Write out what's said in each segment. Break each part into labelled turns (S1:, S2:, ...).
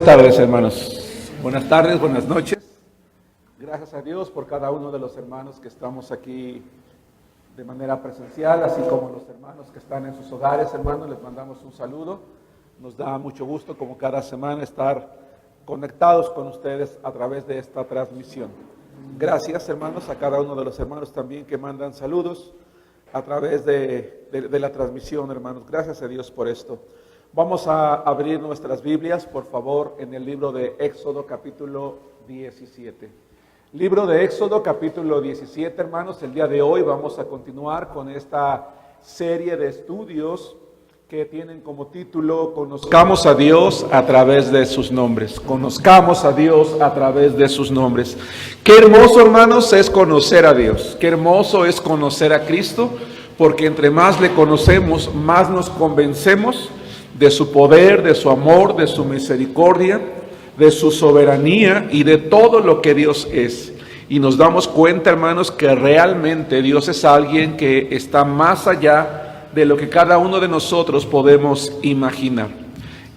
S1: Buenas tardes, hermanos. Buenas tardes, buenas noches. Gracias a Dios por cada uno de los hermanos que estamos aquí de manera presencial, así como los hermanos que están en sus hogares, hermanos, les mandamos un saludo. Nos da mucho gusto, como cada semana, estar conectados con ustedes a través de esta transmisión. Gracias, hermanos, a cada uno de los hermanos también que mandan saludos a través de la transmisión, hermanos. Gracias a Dios por esto. Vamos a abrir nuestras Biblias, por favor, en el libro de Éxodo, capítulo 17. Libro de Éxodo, capítulo 17, hermanos. El día de hoy vamos a continuar con esta serie de estudios que tienen como título Conozcamos a Dios a través de sus nombres. Conozcamos a Dios a través de sus nombres. Qué hermoso, hermanos, es conocer a Dios. Qué hermoso es conocer a Cristo, porque entre más le conocemos, más nos convencemos de su poder, de su amor, de su misericordia, de su soberanía y de todo lo que Dios es. Y nos damos cuenta, hermanos, que realmente Dios es alguien que está más allá de lo que cada uno de nosotros podemos imaginar.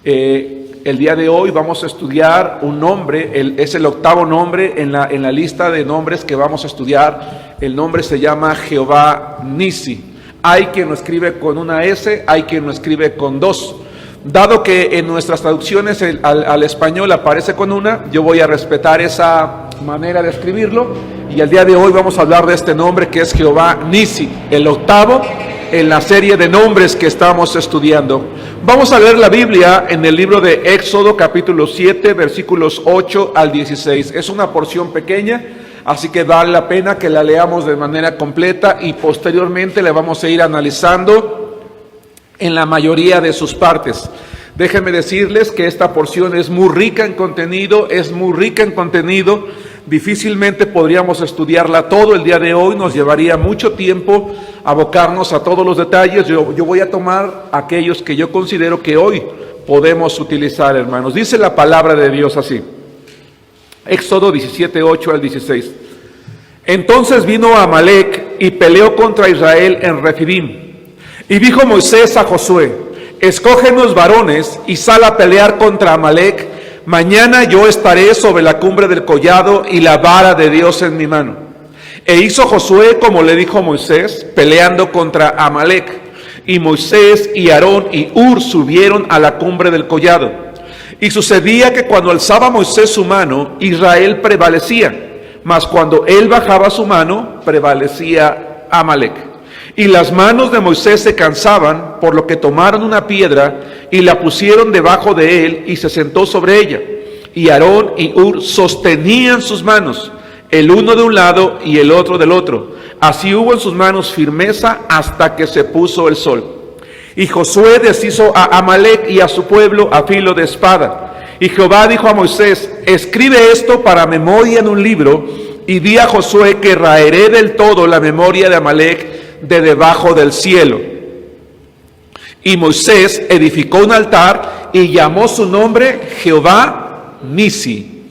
S1: El día de hoy vamos a estudiar un nombre, es el octavo nombre en la lista de nombres que vamos a estudiar. El nombre se llama Jehová Nisi. Hay quien lo escribe con una S, hay quien lo escribe con dos. Dado que en nuestras traducciones al español aparece con una, yo voy a respetar esa manera de escribirlo, y el día de hoy vamos a hablar de este nombre que es Jehová Nisi, el octavo en la serie de nombres que estamos estudiando. Vamos a leer la Biblia en el libro de Éxodo capítulo 7, versículos 8 al 16. Es una porción pequeña, así que vale la pena que la leamos de manera completa y posteriormente la vamos a ir analizando en la mayoría de sus partes. Déjenme decirles que esta porción es muy rica en contenido, difícilmente podríamos estudiarla todo el día de hoy, nos llevaría mucho tiempo abocarnos a todos los detalles. Yo voy a tomar aquellos que yo considero que hoy podemos utilizar, hermanos. Dice la palabra de Dios así, Éxodo 17, 8 al 16. Entonces vino Amalec y peleó contra Israel en Refidim. Y dijo Moisés a Josué: escógenos varones y sal a pelear contra Amalec. Mañana yo estaré sobre la cumbre del collado y la vara de Dios en mi mano. E hizo Josué como le dijo Moisés, peleando contra Amalec. Y Moisés y Aarón y Hur subieron a la cumbre del collado. Y sucedía que cuando alzaba Moisés su mano, Israel prevalecía, mas cuando él bajaba su mano, prevalecía Amalec. Y las manos de Moisés se cansaban, por lo que tomaron una piedra y la pusieron debajo de él y se sentó sobre ella. Y Aarón y Hur sostenían sus manos, el uno de un lado y el otro del otro. Así hubo en sus manos firmeza hasta que se puso el sol. Y Josué deshizo a Amalec y a su pueblo a filo de espada. Y Jehová dijo a Moisés: escribe esto para memoria en un libro, y di a Josué que raeré del todo la memoria de Amalec de debajo del cielo. Y Moisés edificó un altar y llamó su nombre Jehová Nisi.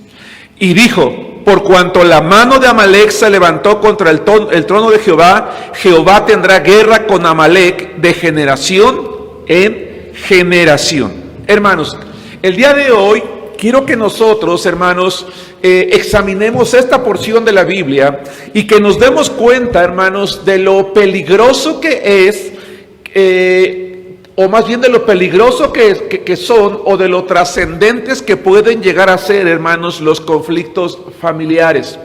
S1: Y dijo: por cuanto la mano de Amalec se levantó contra el trono de Jehová, Jehová tendrá guerra con Amalec de generación en generación. Hermanos, el día de hoy quiero que nosotros, hermanos, examinemos esta porción de la Biblia y que nos demos cuenta, hermanos, de lo peligroso que es, o más bien de lo peligroso que son, o de lo trascendentes que pueden llegar a ser, hermanos, los conflictos familiares.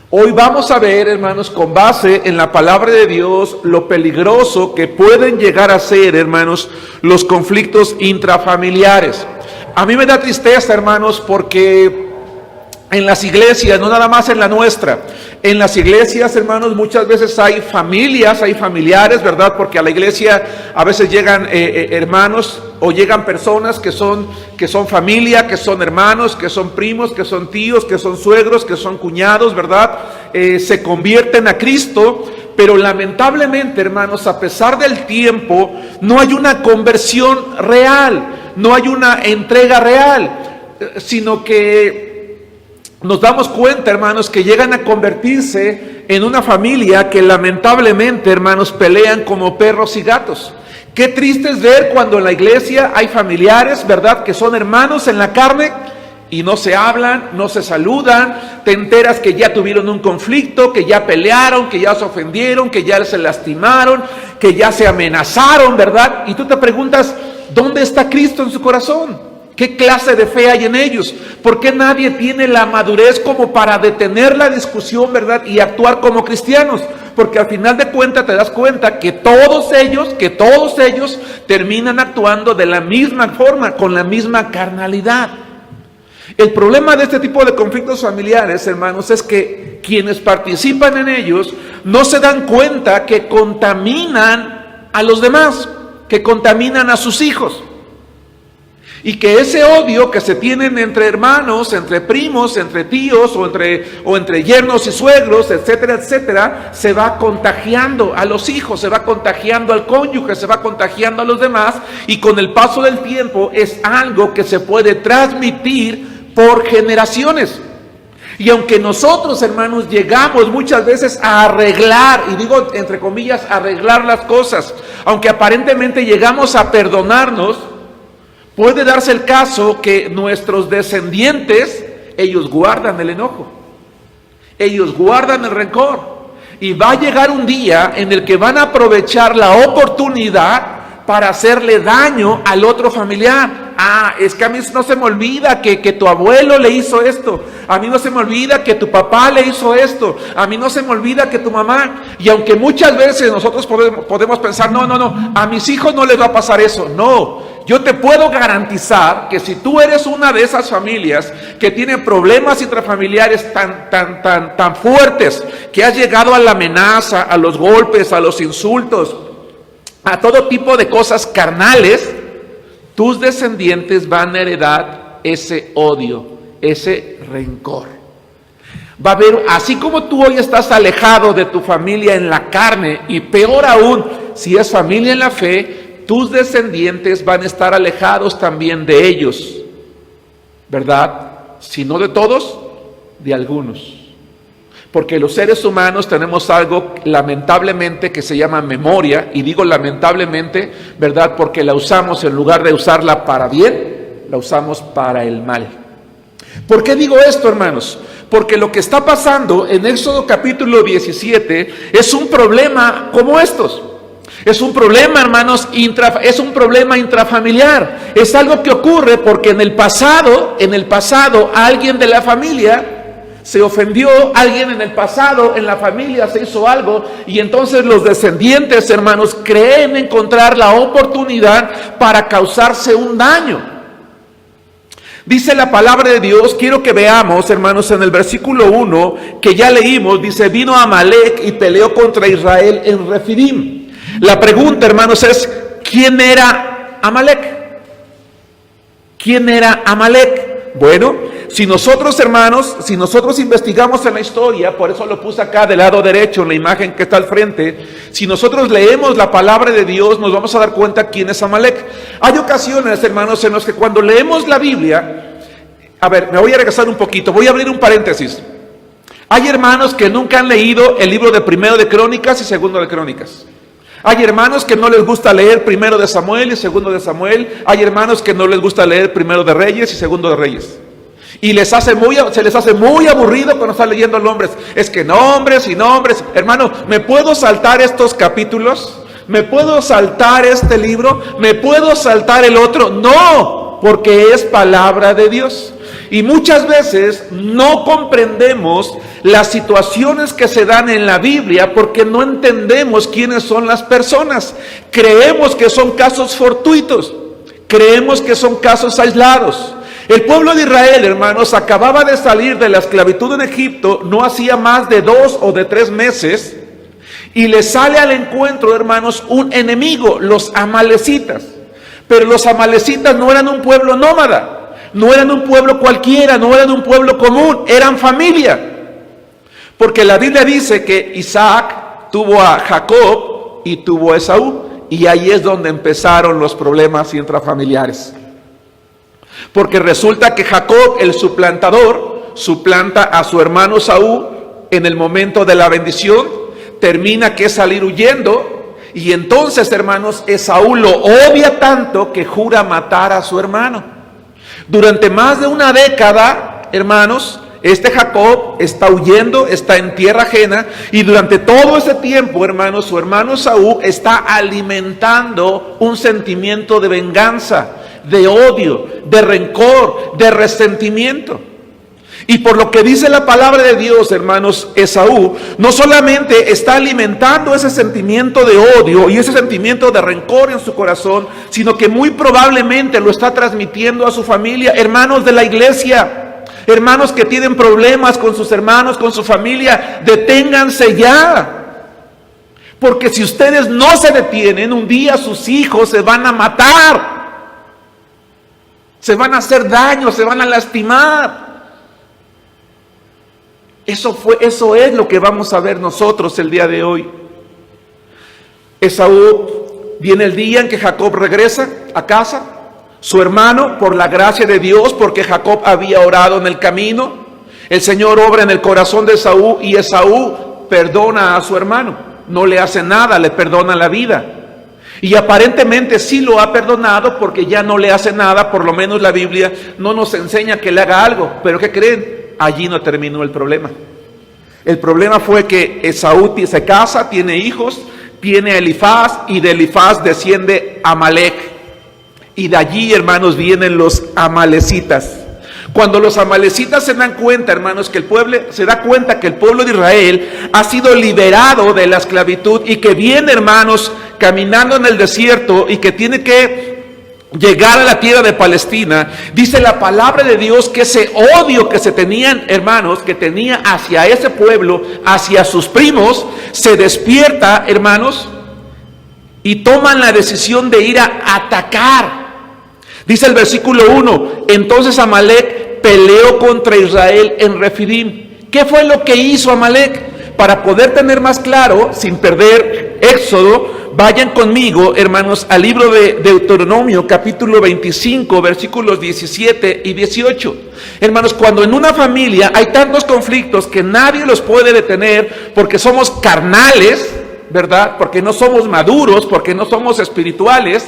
S1: Hoy vamos a ver, hermanos, con base en la palabra de Dios, lo peligroso que pueden llegar a ser, hermanos, los conflictos intrafamiliares. A mí me da tristeza, hermanos, porque en las iglesias, no nada más en la nuestra, en las iglesias, hermanos, muchas veces hay familias, hay familiares, ¿verdad? Porque a la iglesia a veces llegan hermanos o llegan personas que son familia, que son hermanos, que son primos, que son tíos, que son suegros, que son cuñados, ¿verdad? Se convierten a Cristo, pero lamentablemente, hermanos, a pesar del tiempo, no hay una conversión real, no hay una entrega real, sino que nos damos cuenta, hermanos, que llegan a convertirse en una familia que lamentablemente, hermanos, pelean como perros y gatos. Qué triste es ver cuando en la iglesia hay familiares, ¿verdad?, que son hermanos en la carne, y no se hablan, no se saludan, te enteras que ya tuvieron un conflicto, que ya pelearon, que ya se ofendieron, que ya se lastimaron, que ya se amenazaron, ¿verdad? Y tú te preguntas, ¿dónde está Cristo en su corazón? ¿Qué clase de fe hay en ellos? ¿Por qué nadie tiene la madurez como para detener la discusión, ¿verdad? Y actuar como cristianos. Porque al final de cuentas te das cuenta que todos ellos terminan actuando de la misma forma, con la misma carnalidad. El problema de este tipo de conflictos familiares, hermanos, es que quienes participan en ellos no se dan cuenta que contaminan a los demás, que contaminan a sus hijos. Y que ese odio que se tienen entre hermanos, entre primos, entre tíos o entre yernos y suegros, etcétera, etcétera, se va contagiando a los hijos, se va contagiando al cónyuge, se va contagiando a los demás, y con el paso del tiempo es algo que se puede transmitir por generaciones. Y aunque nosotros, hermanos, llegamos muchas veces a arreglar, y digo entre comillas, arreglar las cosas, aunque aparentemente llegamos a perdonarnos, puede darse el caso que nuestros descendientes, ellos guardan el enojo, ellos guardan el rencor, y va a llegar un día en el que van a aprovechar la oportunidad para hacerle daño al otro familiar. Es que a mí no se me olvida que tu abuelo le hizo esto, a mí no se me olvida que tu papá le hizo esto, a mí no se me olvida que tu mamá. Y aunque muchas veces nosotros podemos pensar, no, a mis hijos no les va a pasar eso. No, yo te puedo garantizar que si tú eres una de esas familias que tiene problemas intrafamiliares tan fuertes, que has llegado a la amenaza, a los golpes, a los insultos, a todo tipo de cosas carnales, tus descendientes van a heredar ese odio, ese rencor. Va a haber, así como tú hoy estás alejado de tu familia en la carne, y peor aún, si es familia en la fe, tus descendientes van a estar alejados también de ellos, ¿verdad? Si no de todos, de algunos. Porque los seres humanos tenemos algo lamentablemente que se llama memoria, y digo lamentablemente, ¿verdad? Porque la usamos, en lugar de usarla para bien, la usamos para el mal. ¿Por qué digo esto, hermanos? Porque lo que está pasando en Éxodo capítulo 17 es un problema como estos. Es un problema, hermanos, es un problema intrafamiliar. Es algo que ocurre porque en el pasado, alguien de la familia se ofendió, alguien en el pasado, en la familia se hizo algo, y entonces los descendientes, hermanos, creen encontrar la oportunidad para causarse un daño. Dice la palabra de Dios, quiero que veamos, hermanos, en el versículo 1, que ya leímos, dice, vino Amalek y peleó contra Israel en Refidim. La pregunta, hermanos, es, ¿quién era Amalek? ¿Quién era Amalek? Bueno, si nosotros, hermanos, investigamos en la historia, por eso lo puse acá del lado derecho, en la imagen que está al frente, si nosotros leemos la palabra de Dios, nos vamos a dar cuenta quién es Amalek. Hay ocasiones, hermanos, en las que cuando leemos la Biblia, a ver, me voy a regresar un poquito, voy a abrir un paréntesis. Hay hermanos que nunca han leído el libro de Primero de Crónicas y Segundo de Crónicas. Hay hermanos que no les gusta leer Primero de Samuel y Segundo de Samuel. Hay hermanos que no les gusta leer Primero de Reyes y Segundo de Reyes. Y se les hace muy aburrido cuando están leyendo nombres. Es que nombres y nombres. Hermano, ¿me puedo saltar estos capítulos? ¿Me puedo saltar este libro? ¿Me puedo saltar el otro? No, porque es palabra de Dios. Y muchas veces no comprendemos las situaciones que se dan en la Biblia porque no entendemos quiénes son las personas. Creemos que son casos fortuitos, creemos que son casos aislados. El pueblo de Israel, hermanos, acababa de salir de la esclavitud en Egipto, no hacía más de 2 o de 3 meses, y le sale al encuentro, hermanos, un enemigo, los amalecitas. Pero los amalecitas no eran un pueblo nómada, no eran un pueblo cualquiera, no eran un pueblo común, eran familia. Porque la Biblia dice que Isaac tuvo a Jacob y tuvo a Esaú, y ahí es donde empezaron los problemas intrafamiliares. Porque resulta que Jacob, el suplantador, suplanta a su hermano Esaú en el momento de la bendición, termina que salir huyendo, y entonces, hermanos, Esaú lo odia tanto que jura matar a su hermano. Durante más de una década, hermanos, este Jacob está huyendo, está en tierra ajena, y durante todo ese tiempo, hermanos, su hermano Esaú está alimentando un sentimiento de venganza, de odio, de rencor, de resentimiento. Y por lo que dice la palabra de Dios, hermanos, Esaú no solamente está alimentando ese sentimiento de odio y ese sentimiento de rencor en su corazón, sino que muy probablemente lo está transmitiendo a su familia. Hermanos de la iglesia, hermanos que tienen problemas con sus hermanos, con su familia, deténganse ya. Porque si ustedes no se detienen, un día sus hijos se van a matar, se van a hacer daño, se van a lastimar. Eso es lo que vamos a ver nosotros el día de hoy. Esaú, viene el día en que Jacob regresa a casa. Su hermano, por la gracia de Dios, porque Jacob había orado en el camino, el Señor obra en el corazón de Esaú, y Esaú perdona a su hermano. No le hace nada, le perdona la vida. Y aparentemente sí lo ha perdonado, porque ya no le hace nada. Por lo menos la Biblia no nos enseña que le haga algo. Pero ¿qué creen? Allí no terminó el problema. El problema fue que Esaú se casa, tiene hijos, tiene a Elifaz, y de Elifaz desciende Amalek. Y de allí, hermanos, vienen los amalecitas. Cuando los amalecitas se dan cuenta, hermanos, que el pueblo de Israel ha sido liberado de la esclavitud, y que viene, hermanos, caminando en el desierto, y que tiene que llegar a la tierra de Palestina, dice la palabra de Dios que ese odio que se tenían, hermanos, que tenía hacia ese pueblo, hacia sus primos, se despierta, hermanos, y toman la decisión de ir a atacar. Dice el versículo 1, entonces Amalek peleó contra Israel en Refidim. ¿Qué fue lo que hizo Amalek? Para poder tener más claro, sin perder Éxodo, vayan conmigo, hermanos, al libro de Deuteronomio, capítulo 25, versículos 17 y 18. Hermanos, cuando en una familia hay tantos conflictos que nadie los puede detener, porque somos carnales, ¿verdad? Porque no somos maduros, porque no somos espirituales,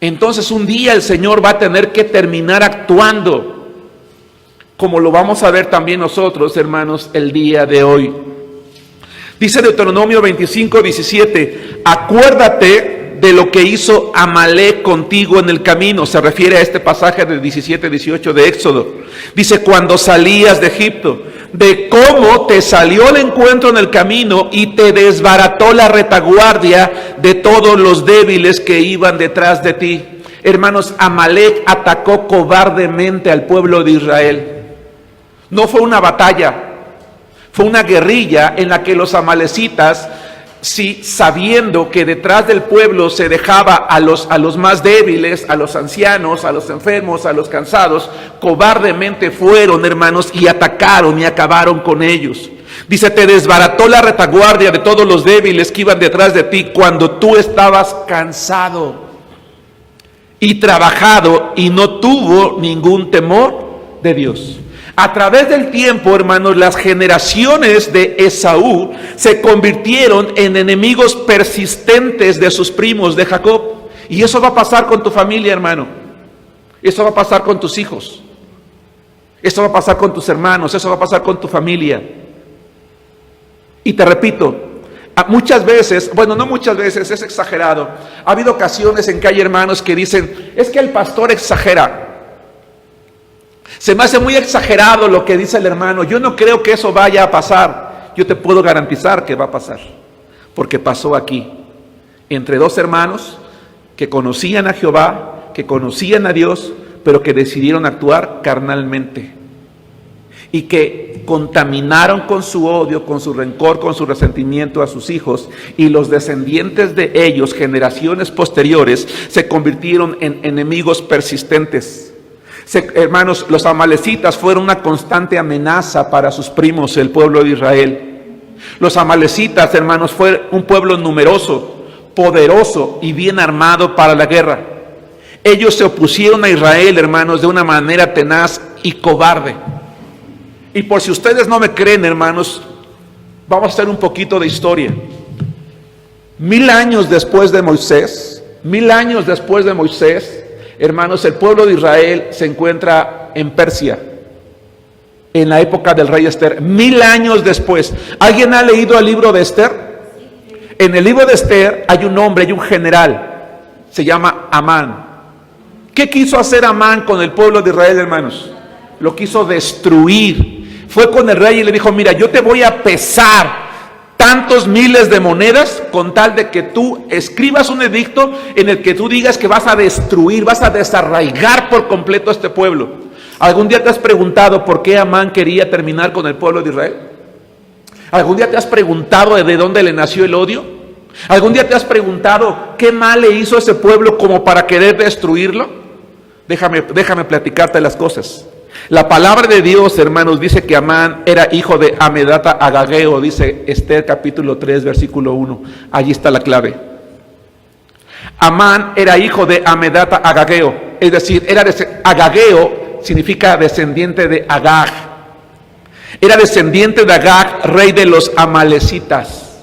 S1: entonces un día el Señor va a tener que terminar actuando, como lo vamos a ver también nosotros, hermanos, el día de hoy. Dice Deuteronomio 25, 17, acuérdate de lo que hizo Amalek contigo en el camino. Se refiere a este pasaje del 17, 18 de Éxodo. Dice, cuando salías de Egipto, de cómo te salió al encuentro en el camino y te desbarató la retaguardia de todos los débiles que iban detrás de ti. Hermanos, Amalek atacó cobardemente al pueblo de Israel. No fue una batalla, fue una guerrilla en la que los amalecitas, sí, sabiendo que detrás del pueblo se dejaba a los más débiles, a los ancianos, a los enfermos, a los cansados, cobardemente fueron, hermanos, y atacaron y acabaron con ellos. Dice, te desbarató la retaguardia de todos los débiles que iban detrás de ti cuando tú estabas cansado y trabajado, y no tuvo ningún temor de Dios. A través del tiempo, hermanos, las generaciones de Esaú se convirtieron en enemigos persistentes de sus primos de Jacob. Y eso va a pasar con tu familia, hermano. Eso va a pasar con tus hijos. Eso va a pasar con tus hermanos. Eso va a pasar con tu familia. Y te repito, muchas veces, bueno, no muchas veces, es exagerado. Ha habido ocasiones en que hay hermanos que dicen, es que el pastor exagera. Se me hace muy exagerado lo que dice el hermano. Yo no creo que eso vaya a pasar. Yo te puedo garantizar que va a pasar, porque pasó aquí, entre dos hermanos que conocían a Jehová, que conocían a Dios, pero que decidieron actuar carnalmente, y que contaminaron con su odio, con su rencor, con su resentimiento a sus hijos, y los descendientes de ellos, generaciones posteriores, se convirtieron en enemigos persistentes. Hermanos, los amalecitas fueron una constante amenaza para sus primos, el pueblo de Israel. Los amalecitas, hermanos, fue un pueblo numeroso, poderoso y bien armado para la guerra. Ellos se opusieron a Israel, hermanos, de una manera tenaz y cobarde. Y por si ustedes no me creen, hermanos, vamos a hacer un poquito de historia. 1000 años después de Moisés, Hermanos, el pueblo de Israel se encuentra en Persia, en la época del rey Esther, 1000 años después. ¿Alguien ha leído el libro de Esther? En el libro de Esther hay un hombre, hay un general, se llama Amán. ¿Qué quiso hacer Amán con el pueblo de Israel, hermanos? Lo quiso destruir. Fue con el rey y le dijo, mira, yo te voy a pesar tantos miles de monedas con tal de que tú escribas un edicto en el que tú digas que vas a destruir, vas a desarraigar por completo a este pueblo. ¿Algún día te has preguntado por qué Amán quería terminar con el pueblo de Israel? ¿Algún día te has preguntado de dónde le nació el odio? ¿Algún día te has preguntado qué mal le hizo a ese pueblo como para querer destruirlo? Déjame platicarte las cosas. La palabra de Dios, hermanos, dice que Amán era hijo de Amedata Agageo, dice Esther capítulo 3, versículo 1. Allí está la clave. Amán era hijo de Amedata Agageo, es decir, Agageo significa descendiente de Agag. Era descendiente de Agag, rey de los amalecitas,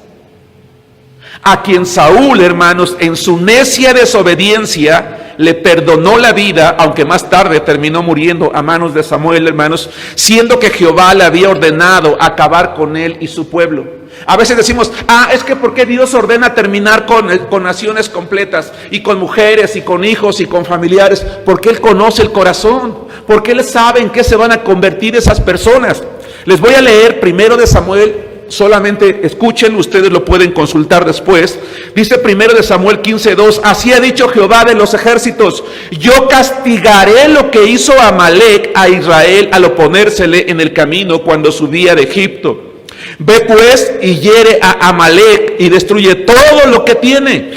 S1: a quien Saúl, hermanos, en su necia desobediencia, le perdonó la vida, aunque más tarde terminó muriendo a manos de Samuel, hermanos, siendo que Jehová le había ordenado acabar con él y su pueblo. A veces decimos, es que ¿por qué Dios ordena terminar con naciones completas, y con mujeres, y con hijos, y con familiares? Porque Él conoce el corazón, porque Él sabe en qué se van a convertir esas personas. Les voy a leer primero de Samuel. Solamente escuchen, ustedes lo pueden consultar después. Dice primero de Samuel 15:2, así ha dicho Jehová de los ejércitos, yo castigaré lo que hizo Amalec a Israel al oponérsele en el camino cuando subía de Egipto. Ve pues y hiere a Amalec y destruye todo lo que tiene,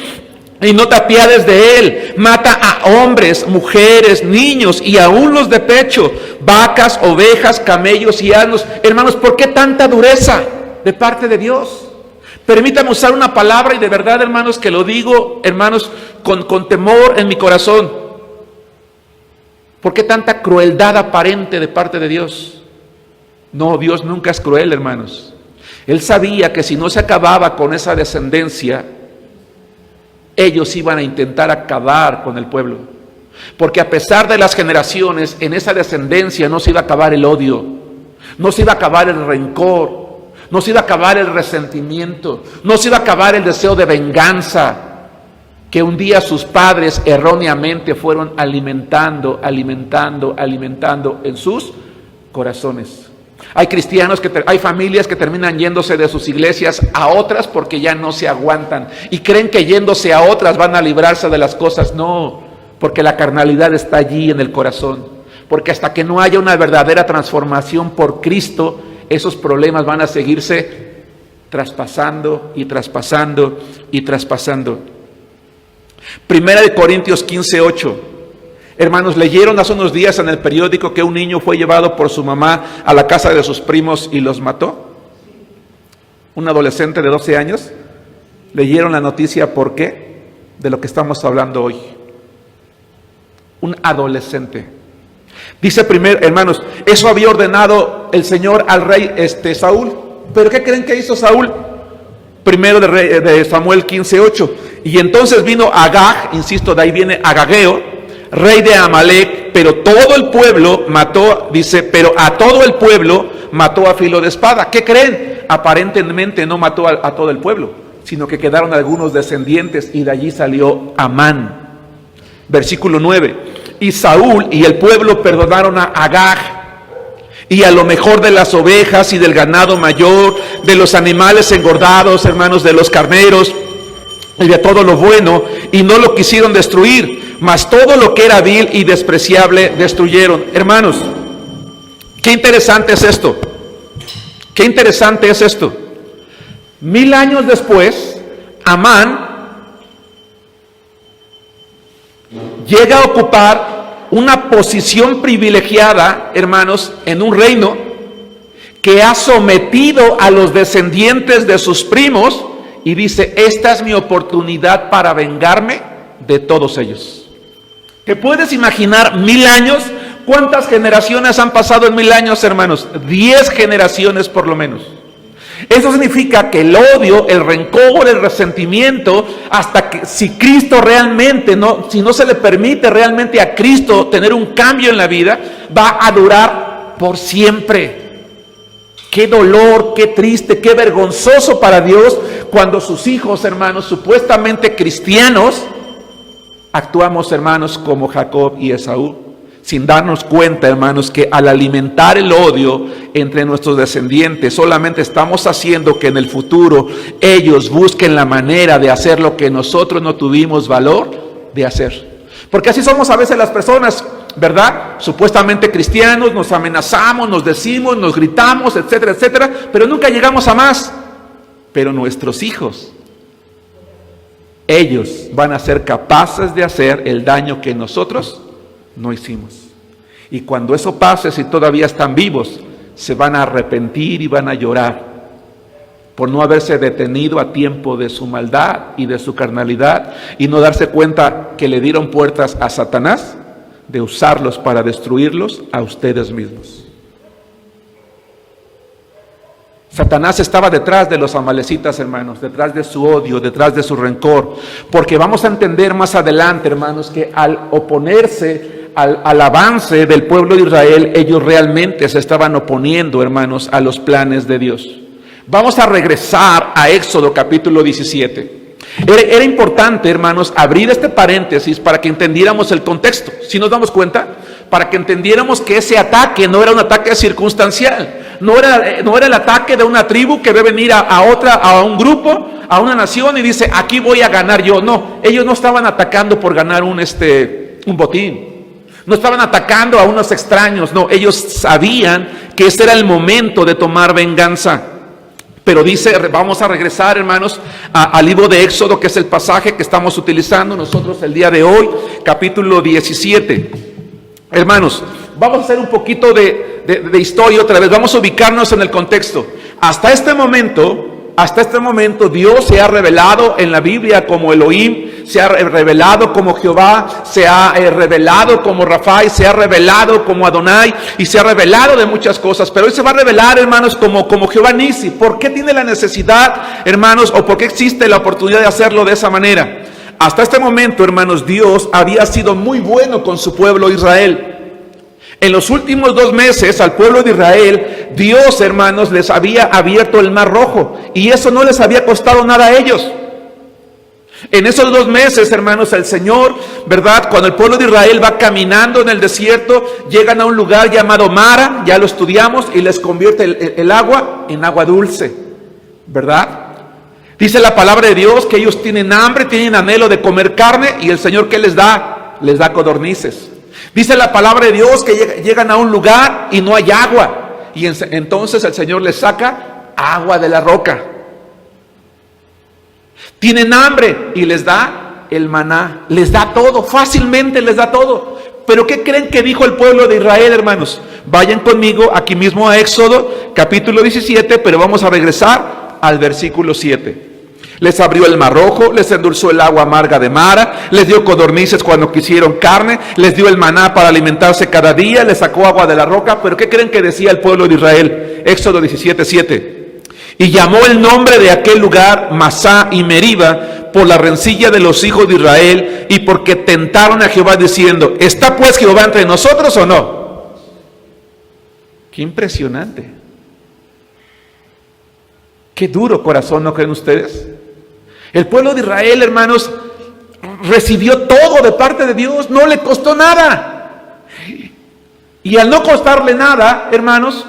S1: y no te apiades de él. Mata a hombres, mujeres, niños y aún los de pecho, vacas, ovejas, camellos y asnos. Hermanos, ¿por qué tanta dureza de parte de Dios? Permítame usar una palabra, y de verdad, hermanos, que lo digo, hermanos, con temor en mi corazón. ¿Por qué tanta crueldad aparente de parte de Dios? No, Dios nunca es cruel, hermanos. Él sabía que si no se acababa con esa descendencia, ellos iban a intentar acabar con el pueblo. Porque a pesar de las generaciones, en esa descendencia no se iba a acabar el odio, no se iba a acabar el rencor, no se iba a acabar el resentimiento, no se iba a acabar el deseo de venganza que un día sus padres erróneamente fueron alimentando en sus corazones. Hay cristianos, hay familias que terminan yéndose de sus iglesias a otras porque ya no se aguantan y creen que yéndose a otras van a librarse de las cosas. No, porque la carnalidad está allí en el corazón. Porque hasta que no haya una verdadera transformación por Cristo, esos problemas van a seguirse traspasando y traspasando y traspasando. Primera de Corintios 15:8. Hermanos, ¿leyeron hace unos días en el periódico que un niño fue llevado por su mamá a la casa de sus primos y los mató? Un adolescente de 12 años. ¿Leyeron la noticia por qué? De lo que estamos hablando hoy. Un adolescente. Dice primero, hermanos, eso había ordenado el Señor al rey Saúl. ¿Pero qué creen que hizo Saúl? Primero de Samuel 15:8. Y entonces vino Agag, insisto, de ahí viene Agageo, rey de Amalec, pero todo el pueblo mató, dice, pero a todo el pueblo mató a filo de espada. ¿Qué creen? Aparentemente no mató a todo el pueblo, sino que quedaron algunos descendientes, y de allí salió Amán. Versículo 9. Y Saúl y el pueblo perdonaron a Agag, y a lo mejor de las ovejas y del ganado mayor, de los animales engordados, hermanos, de los carneros, y de todo lo bueno, y no lo quisieron destruir, mas todo lo que era vil y despreciable destruyeron. Hermanos, qué interesante es esto. Qué interesante es esto. 1000 años después, Amán llega a ocupar una posición privilegiada, hermanos, en un reino que ha sometido a los descendientes de sus primos, y dice, esta es mi oportunidad para vengarme de todos ellos. ¿Te puedes imaginar 1000 años? ¿Cuántas generaciones han pasado en 1000 años, hermanos? 10 generaciones por lo menos. Eso significa que el odio, el rencor, el resentimiento, hasta que si Cristo realmente, si no se le permite realmente a Cristo tener un cambio en la vida, va a durar por siempre. Qué dolor, qué triste, qué vergonzoso para Dios cuando sus hijos, hermanos, supuestamente cristianos, actuamos, hermanos, como Jacob y Esaú, sin darnos cuenta, hermanos, que al alimentar el odio entre nuestros descendientes, solamente estamos haciendo que en el futuro ellos busquen la manera de hacer lo que nosotros no tuvimos valor de hacer. Porque así somos a veces las personas, ¿verdad? Supuestamente cristianos, nos amenazamos, nos decimos, nos gritamos, etcétera, etcétera, pero nunca llegamos a más. Pero nuestros hijos, ellos van a ser capaces de hacer el daño que nosotros no hicimos. Y cuando eso pase, si todavía están vivos, se van a arrepentir y van a llorar por no haberse detenido a tiempo de su maldad y de su carnalidad y no darse cuenta que le dieron puertas a Satanás de usarlos para destruirlos a ustedes mismos. Satanás estaba detrás de los amalecitas, hermanos, detrás de su odio, detrás de su rencor, porque vamos a entender más adelante, hermanos, que al oponerse al avance del pueblo de Israel, ellos realmente se estaban oponiendo, hermanos, a los planes de Dios. Vamos a regresar a Éxodo capítulo 17. Era importante, hermanos, abrir este paréntesis para que entendiéramos el contexto. ¿Sí nos damos cuenta? Para que entendiéramos que ese ataque no era un ataque circunstancial. No era el ataque de una tribu que ve venir a un grupo, a una nación y dice, aquí voy a ganar yo. No, ellos no estaban atacando por ganar un botín. No estaban atacando a unos extraños. No, ellos sabían que ese era el momento de tomar venganza. Pero dice, vamos a regresar, hermanos, al libro de Éxodo, que es el pasaje que estamos utilizando nosotros el día de hoy, capítulo 17. Hermanos, vamos a hacer un poquito de historia otra vez, vamos a ubicarnos en el contexto. Hasta este momento Dios se ha revelado en la Biblia como Elohim, se ha revelado como Jehová, se ha revelado como Rafael, se ha revelado como Adonai y se ha revelado de muchas cosas, pero hoy se va a revelar, hermanos, como Jehová Nisi. ¿Por qué tiene la necesidad, hermanos, o por qué existe la oportunidad de hacerlo de esa manera? Hasta este momento, hermanos, Dios había sido muy bueno con su pueblo Israel. En los últimos 2 meses al pueblo de Israel, Dios, hermanos, les había abierto el Mar Rojo y eso no les había costado nada a ellos. En esos 2 meses, hermanos, el Señor, ¿verdad? Cuando el pueblo de Israel va caminando en el desierto, llegan a un lugar llamado Mara, ya lo estudiamos, y les convierte el agua en agua dulce, ¿verdad? Dice la palabra de Dios que ellos tienen hambre, tienen anhelo de comer carne y el Señor, ¿qué les da? Les da codornices. Dice la palabra de Dios que llegan a un lugar y no hay agua y entonces el Señor les saca agua de la roca. Tienen hambre y les da el maná, les da todo, fácilmente les da todo. Pero ¿qué creen que dijo el pueblo de Israel, hermanos? Vayan conmigo aquí mismo a Éxodo capítulo 17, pero vamos a regresar al versículo 7. Les abrió el Mar Rojo, les endulzó el agua amarga de Mara, les dio codornices cuando quisieron carne, les dio el maná para alimentarse cada día, les sacó agua de la roca. ¿Pero qué creen que decía el pueblo de Israel? Éxodo 17:7. Y llamó el nombre de aquel lugar Masá y Meriba por la rencilla de los hijos de Israel y porque tentaron a Jehová diciendo, ¿está pues Jehová entre nosotros o no? Qué impresionante. Qué duro corazón, ¿no creen ustedes? El pueblo de Israel, hermanos, recibió todo de parte de Dios, no le costó nada. Y al no costarle nada, hermanos,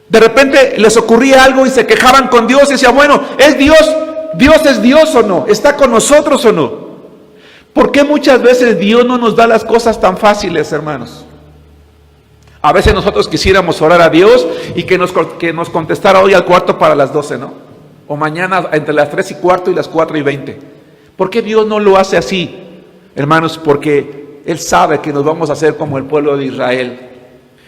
S1: de repente les ocurría algo y se quejaban con Dios y decían, bueno, ¿es Dios? ¿Dios es Dios o no? ¿Está con nosotros o no? ¿Por qué muchas veces Dios no nos da las cosas tan fáciles, hermanos? A veces nosotros quisiéramos orar a Dios y que nos contestara hoy al cuarto para las 12, ¿no? O mañana entre las 3:15 y las 4:20. ¿Por qué Dios no lo hace así? Hermanos, porque Él sabe que nos vamos a hacer como el pueblo de Israel.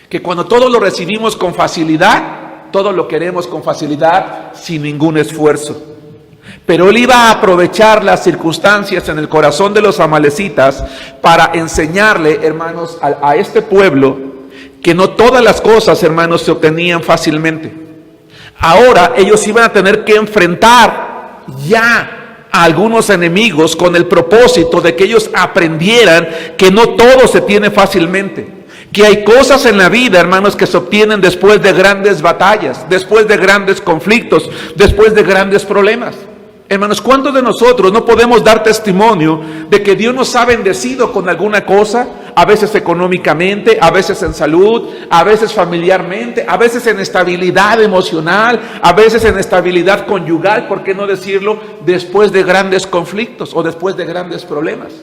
S1: Que cuando todo lo recibimos con facilidad, todo lo queremos con facilidad, sin ningún esfuerzo. Pero Él iba a aprovechar las circunstancias en el corazón de los amalecitas para enseñarle, hermanos, a este pueblo que no todas las cosas, hermanos, se obtenían fácilmente. Ahora ellos iban a tener que enfrentar ya a algunos enemigos con el propósito de que ellos aprendieran que no todo se tiene fácilmente. Que hay cosas en la vida, hermanos, que se obtienen después de grandes batallas, después de grandes conflictos, después de grandes problemas. Hermanos, ¿cuántos de nosotros no podemos dar testimonio de que Dios nos ha bendecido con alguna cosa? A veces económicamente, a veces en salud, a veces familiarmente, a veces en estabilidad emocional, a veces en estabilidad conyugal, ¿por qué no decirlo? Después de grandes conflictos o después de grandes problemas.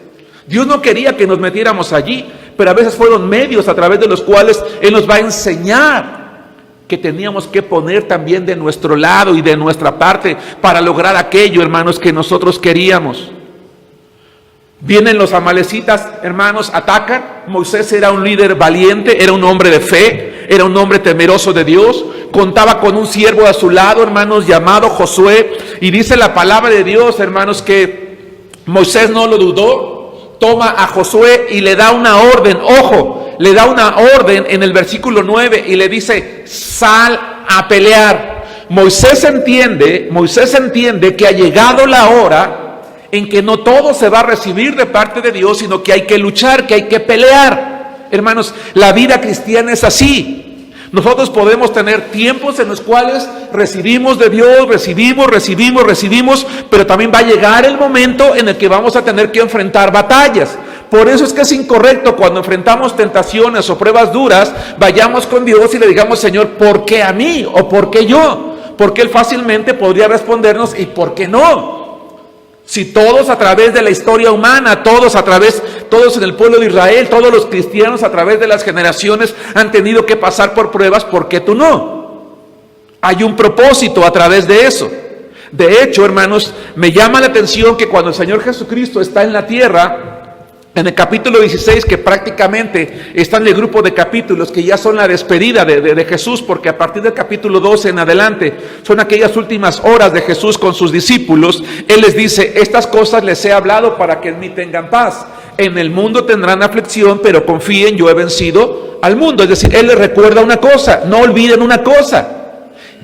S1: Dios no quería que nos metiéramos allí, pero a veces fueron medios a través de los cuales Él nos va a enseñar que teníamos que poner también de nuestro lado y de nuestra parte para lograr aquello, hermanos, que nosotros queríamos. Vienen los amalecitas, hermanos, atacan. Moisés era un líder valiente, era un hombre de fe, era un hombre temeroso de Dios. Contaba con un siervo a su lado, hermanos, llamado Josué. Y dice la palabra de Dios, hermanos, que Moisés no lo dudó. Toma a Josué y le da una orden, ojo, le da una orden en el versículo 9 y le dice, sal a pelear. Moisés entiende que ha llegado la hora en que no todo se va a recibir de parte de Dios, sino que hay que luchar, que hay que pelear. Hermanos, la vida cristiana es así. Nosotros podemos tener tiempos en los cuales recibimos de Dios, recibimos, pero también va a llegar el momento en el que vamos a tener que enfrentar batallas. Por eso es que es incorrecto cuando enfrentamos tentaciones o pruebas duras, vayamos con Dios y le digamos, Señor, ¿por qué a mí? ¿O por qué yo? Porque Él fácilmente podría respondernos, ¿y por qué no? Si todos a través de la historia humana, todos en el pueblo de Israel, todos los cristianos a través de las generaciones han tenido que pasar por pruebas, ¿por qué tú no? Hay un propósito a través de eso. De hecho, hermanos, me llama la atención que cuando el Señor Jesucristo está en la tierra, en el capítulo 16, que prácticamente está en el grupo de capítulos que ya son la despedida de Jesús, porque a partir del capítulo 12 en adelante son aquellas últimas horas de Jesús con sus discípulos. Él les dice, estas cosas les he hablado para que en mí tengan paz. En el mundo tendrán aflicción, pero confíen, yo he vencido al mundo. Es decir, Él les recuerda una cosa, no olviden una cosa,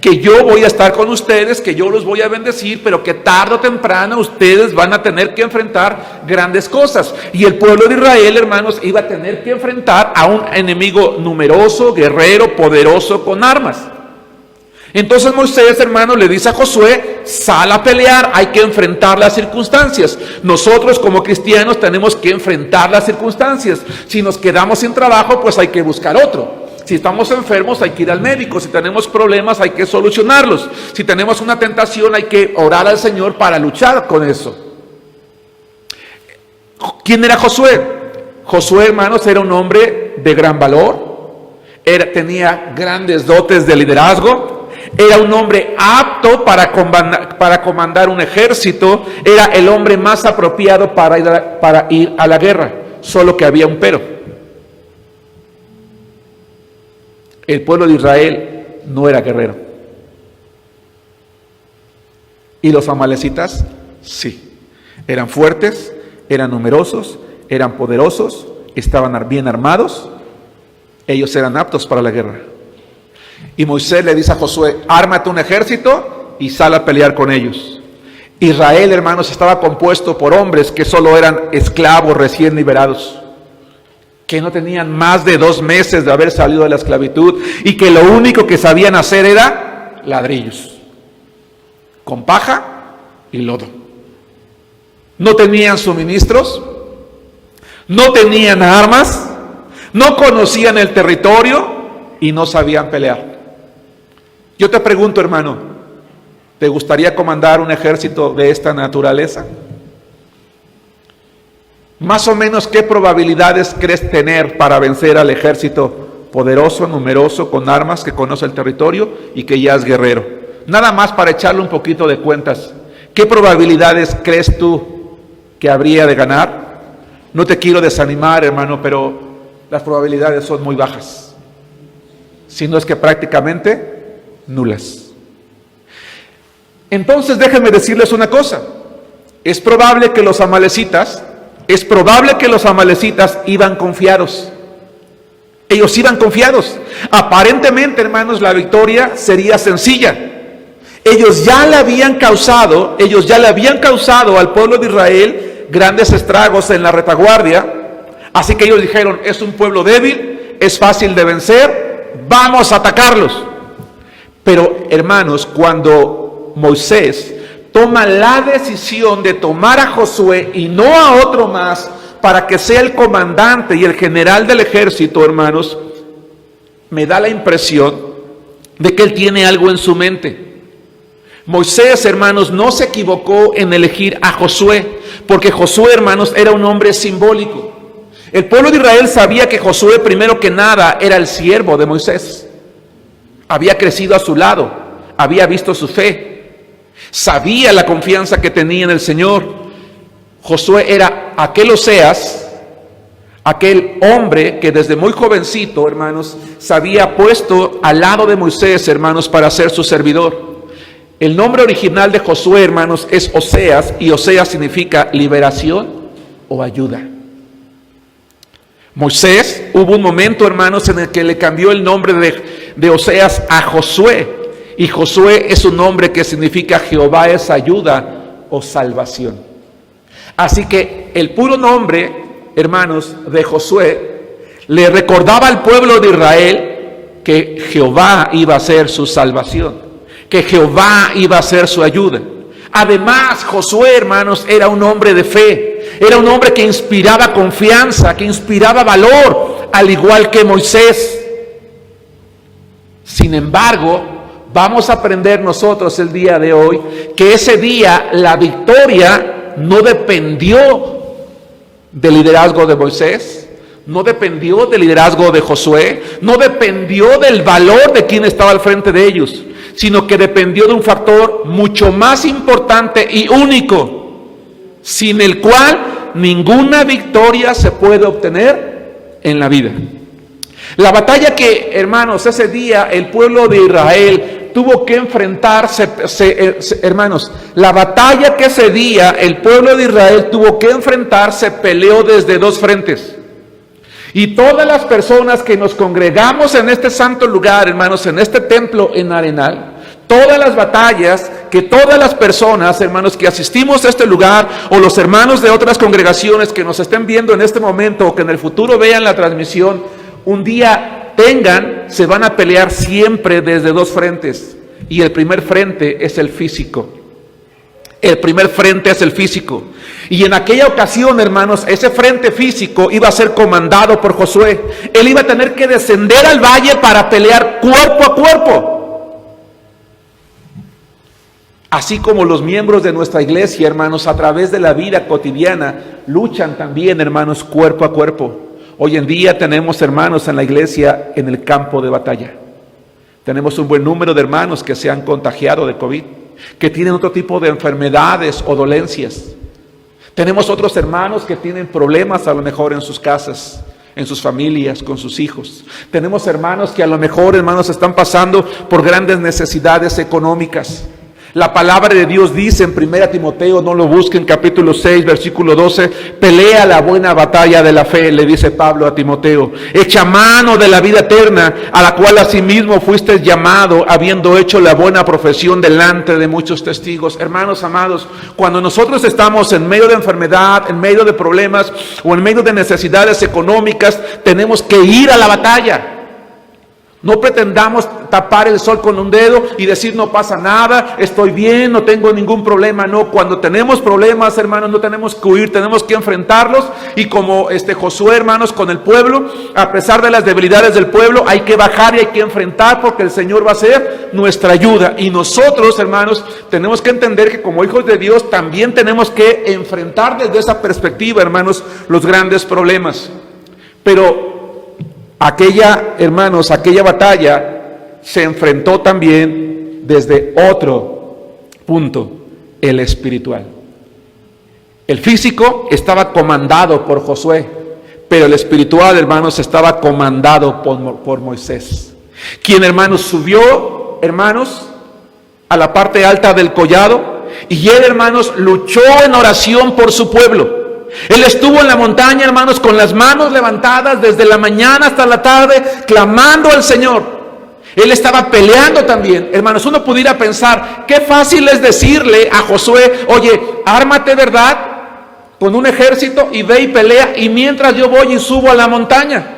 S1: que yo voy a estar con ustedes, que yo los voy a bendecir, pero que tarde o temprano ustedes van a tener que enfrentar grandes cosas. Y el pueblo de Israel, hermanos, iba a tener que enfrentar a un enemigo numeroso, guerrero, poderoso, con armas. Entonces Moisés, hermanos, le dice a Josué, sal a pelear, hay que enfrentar las circunstancias. Nosotros como cristianos tenemos que enfrentar las circunstancias. Si nos quedamos sin trabajo, pues hay que buscar otro. Si estamos enfermos hay que ir al médico, si tenemos problemas hay que solucionarlos, si tenemos una tentación hay que orar al Señor para luchar con eso. ¿Quién era Josué? Josué, hermanos, era un hombre de gran valor, tenía grandes dotes de liderazgo, era un hombre apto para comandar un ejército, era el hombre más apropiado para ir a la guerra, solo que había un pero. El pueblo de Israel no era guerrero. Y los amalecitas, sí. Eran fuertes, eran numerosos, eran poderosos, estaban bien armados. Ellos eran aptos para la guerra. Y Moisés le dice a Josué, ármate un ejército y sal a pelear con ellos. Israel, hermanos, estaba compuesto por hombres que solo eran esclavos recién liberados, que no tenían más de 2 meses de haber salido de la esclavitud y que lo único que sabían hacer era ladrillos, con paja y lodo. No tenían suministros, no tenían armas, no conocían el territorio y no sabían pelear. Yo te pregunto, hermano, ¿te gustaría comandar un ejército de esta naturaleza? Más o menos, ¿qué probabilidades crees tener para vencer al ejército poderoso, numeroso, con armas, que conoce el territorio y que ya es guerrero? Nada más para echarle un poquito de cuentas. ¿Qué probabilidades crees tú que habría de ganar? No te quiero desanimar, hermano, pero las probabilidades son muy bajas. Si no es que prácticamente nulas. Entonces déjenme decirles una cosa. Es probable que los amalecitas iban confiados. Ellos iban confiados. Aparentemente, hermanos, la victoria sería sencilla. ellos ya le habían causado al pueblo de Israel grandes estragos en la retaguardia. Así que ellos dijeron, es un pueblo débil, es fácil de vencer, vamos a atacarlos. Pero hermanos, cuando Moisés toma la decisión de tomar a Josué y no a otro más para que sea el comandante y el general del ejército, hermanos, me da la impresión de que él tiene algo en su mente. Moisés, hermanos, no se equivocó en elegir a Josué, porque Josué, hermanos, era un hombre simbólico. El pueblo de Israel sabía que Josué, primero que nada, era el siervo de Moisés. Había crecido a su lado, había visto su fe, sabía la confianza que tenía en el Señor. Josué era aquel Oseas, aquel hombre que desde muy jovencito, hermanos, se había puesto al lado de Moisés, hermanos, para ser su servidor. El nombre original de Josué, hermanos, es Oseas, y Oseas significa liberación o ayuda. Moisés, hubo un momento, hermanos, en el que le cambió el nombre de Oseas a Josué, y Josué es un nombre que significa Jehová es ayuda o salvación. Así que el puro nombre, hermanos, de Josué le recordaba al pueblo de Israel que Jehová iba a ser su salvación, que Jehová iba a ser su ayuda. Además, Josué, hermanos, era un hombre de fe, era un hombre que inspiraba confianza, que inspiraba valor, al igual que Moisés. Sin embargo, vamos a aprender nosotros el día de hoy que ese día la victoria no dependió del liderazgo de Moisés, no dependió del liderazgo de Josué, no dependió del valor de quien estaba al frente de ellos, sino que dependió de un factor mucho más importante y único, sin el cual ninguna victoria se puede obtener en la vida. La batalla que, hermanos, ese día el pueblo de Israel tuvo que enfrentarse, hermanos, la batalla que ese día el pueblo de Israel tuvo que enfrentar se peleó desde dos frentes. Y todas las personas que nos congregamos en este santo lugar, hermanos, en este templo en Arenal, todas las batallas que todas las personas, hermanos, que asistimos a este lugar, o los hermanos de otras congregaciones que nos estén viendo en este momento o que en el futuro vean la transmisión, un día se van a pelear siempre desde dos frentes. Y el primer frente es el físico. El primer frente es el físico. Y en aquella ocasión, hermanos, ese frente físico iba a ser comandado por Josué. Él iba a tener que descender al valle para pelear cuerpo a cuerpo. Así como los miembros de nuestra iglesia, hermanos, a través de la vida cotidiana, luchan también, hermanos, cuerpo a cuerpo. Hoy en día tenemos hermanos en la iglesia en el campo de batalla. Tenemos un buen número de hermanos que se han contagiado de COVID, que tienen otro tipo de enfermedades o dolencias. Tenemos otros hermanos que tienen problemas a lo mejor en sus casas, en sus familias, con sus hijos. Tenemos hermanos que a lo mejor, hermanos, están pasando por grandes necesidades económicas. La palabra de Dios dice en 1 Timoteo, no lo busquen, capítulo 6, versículo 12, pelea la buena batalla de la fe, le dice Pablo a Timoteo, echa mano de la vida eterna, a la cual asimismo fuiste llamado, habiendo hecho la buena profesión delante de muchos testigos. Hermanos amados, cuando nosotros estamos en medio de enfermedad, en medio de problemas o en medio de necesidades económicas, tenemos que ir a la batalla. No pretendamos tapar el sol con un dedo y decir no pasa nada, estoy bien, no tengo ningún problema. No, cuando tenemos problemas, hermanos, no tenemos que huir, tenemos que enfrentarlos. Y como Josué, hermanos, con el pueblo, a pesar de las debilidades del pueblo, hay que bajar y hay que enfrentar, porque el Señor va a ser nuestra ayuda. Y nosotros, hermanos, tenemos que entender que como hijos de Dios también tenemos que enfrentar desde esa perspectiva, hermanos, los grandes problemas. Pero aquella batalla se enfrentó también desde otro punto, el espiritual. El físico estaba comandado por Josué, pero el espiritual, hermanos, estaba comandado por Moisés, quien, hermanos, subió, hermanos, a la parte alta del collado, y él, hermanos, luchó en oración por su pueblo. Él estuvo en la montaña, hermanos, con las manos levantadas desde la mañana hasta la tarde, clamando al Señor. Él estaba peleando también. Hermanos, uno pudiera pensar, qué fácil es decirle a Josué, oye, ármate, ¿verdad?, con un ejército y ve y pelea, y mientras yo voy y subo a la montaña.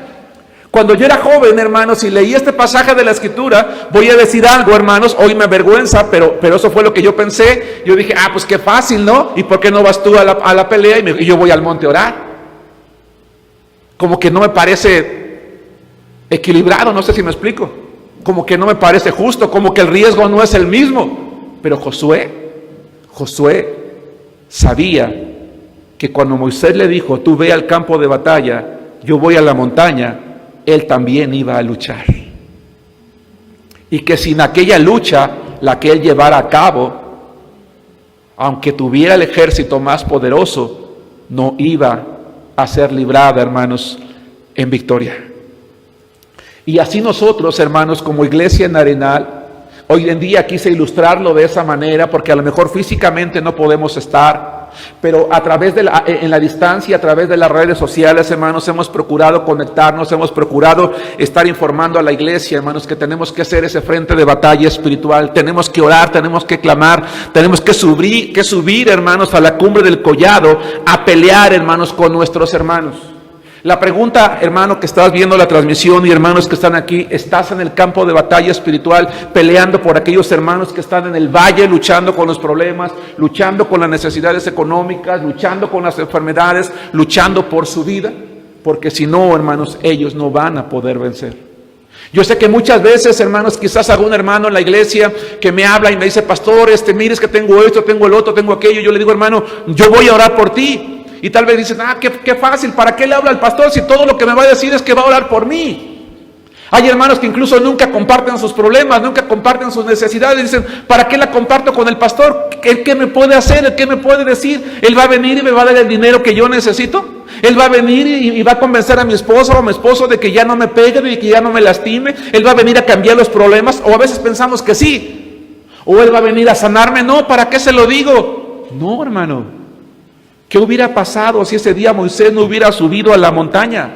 S1: Cuando yo era joven, hermanos, y leí este pasaje de la Escritura, voy a decir algo, hermanos, hoy me avergüenza, pero eso fue lo que yo pensé. Yo dije, pues qué fácil, ¿no? ¿Y por qué no vas tú a la pelea y yo voy al monte a orar? Como que no me parece equilibrado, no sé si me explico. Como que no me parece justo, como que el riesgo no es el mismo. Pero Josué sabía que cuando Moisés le dijo, tú ve al campo de batalla, yo voy a la montaña, él también iba a luchar. Y que sin aquella lucha, la que él llevara a cabo, aunque tuviera el ejército más poderoso, no iba a ser librada, hermanos, en victoria. Y así nosotros, hermanos, como iglesia en Arenal, hoy en día quise ilustrarlo de esa manera, porque a lo mejor físicamente no podemos estar, pero a través de en la distancia, a través de las redes sociales, hermanos, hemos procurado conectarnos, hemos procurado estar informando a la iglesia, hermanos, que tenemos que hacer ese frente de batalla espiritual, tenemos que orar, tenemos que clamar, tenemos que subir, hermanos, a la cumbre del collado, a pelear, hermanos, con nuestros hermanos. La pregunta, hermano, que estás viendo la transmisión y hermanos que están aquí, ¿estás en el campo de batalla espiritual peleando por aquellos hermanos que están en el valle, luchando con los problemas, luchando con las necesidades económicas, luchando con las enfermedades, luchando por su vida? Porque si no, hermanos, ellos no van a poder vencer. Yo sé que muchas veces, hermanos, quizás algún hermano en la iglesia que me habla y me dice, pastor, mires que tengo esto, tengo el otro, tengo aquello. Yo le digo, hermano, yo voy a orar por ti. Y tal vez dicen, qué fácil, ¿para qué le habla al pastor si todo lo que me va a decir es que va a orar por mí? Hay hermanos que incluso nunca comparten sus problemas, nunca comparten sus necesidades. Dicen, ¿para qué la comparto con el pastor? ¿El qué me puede hacer? ¿El qué me puede decir? ¿Él va a venir y me va a dar el dinero que yo necesito? ¿Él va a venir y va a convencer a mi esposa o a mi esposo de que ya no me pegue, de que ya no me lastime? ¿Él va a venir a cambiar los problemas? O a veces pensamos que sí. ¿O él va a venir a sanarme? No, ¿para qué se lo digo? No, hermano. ¿Qué hubiera pasado si ese día Moisés no hubiera subido a la montaña?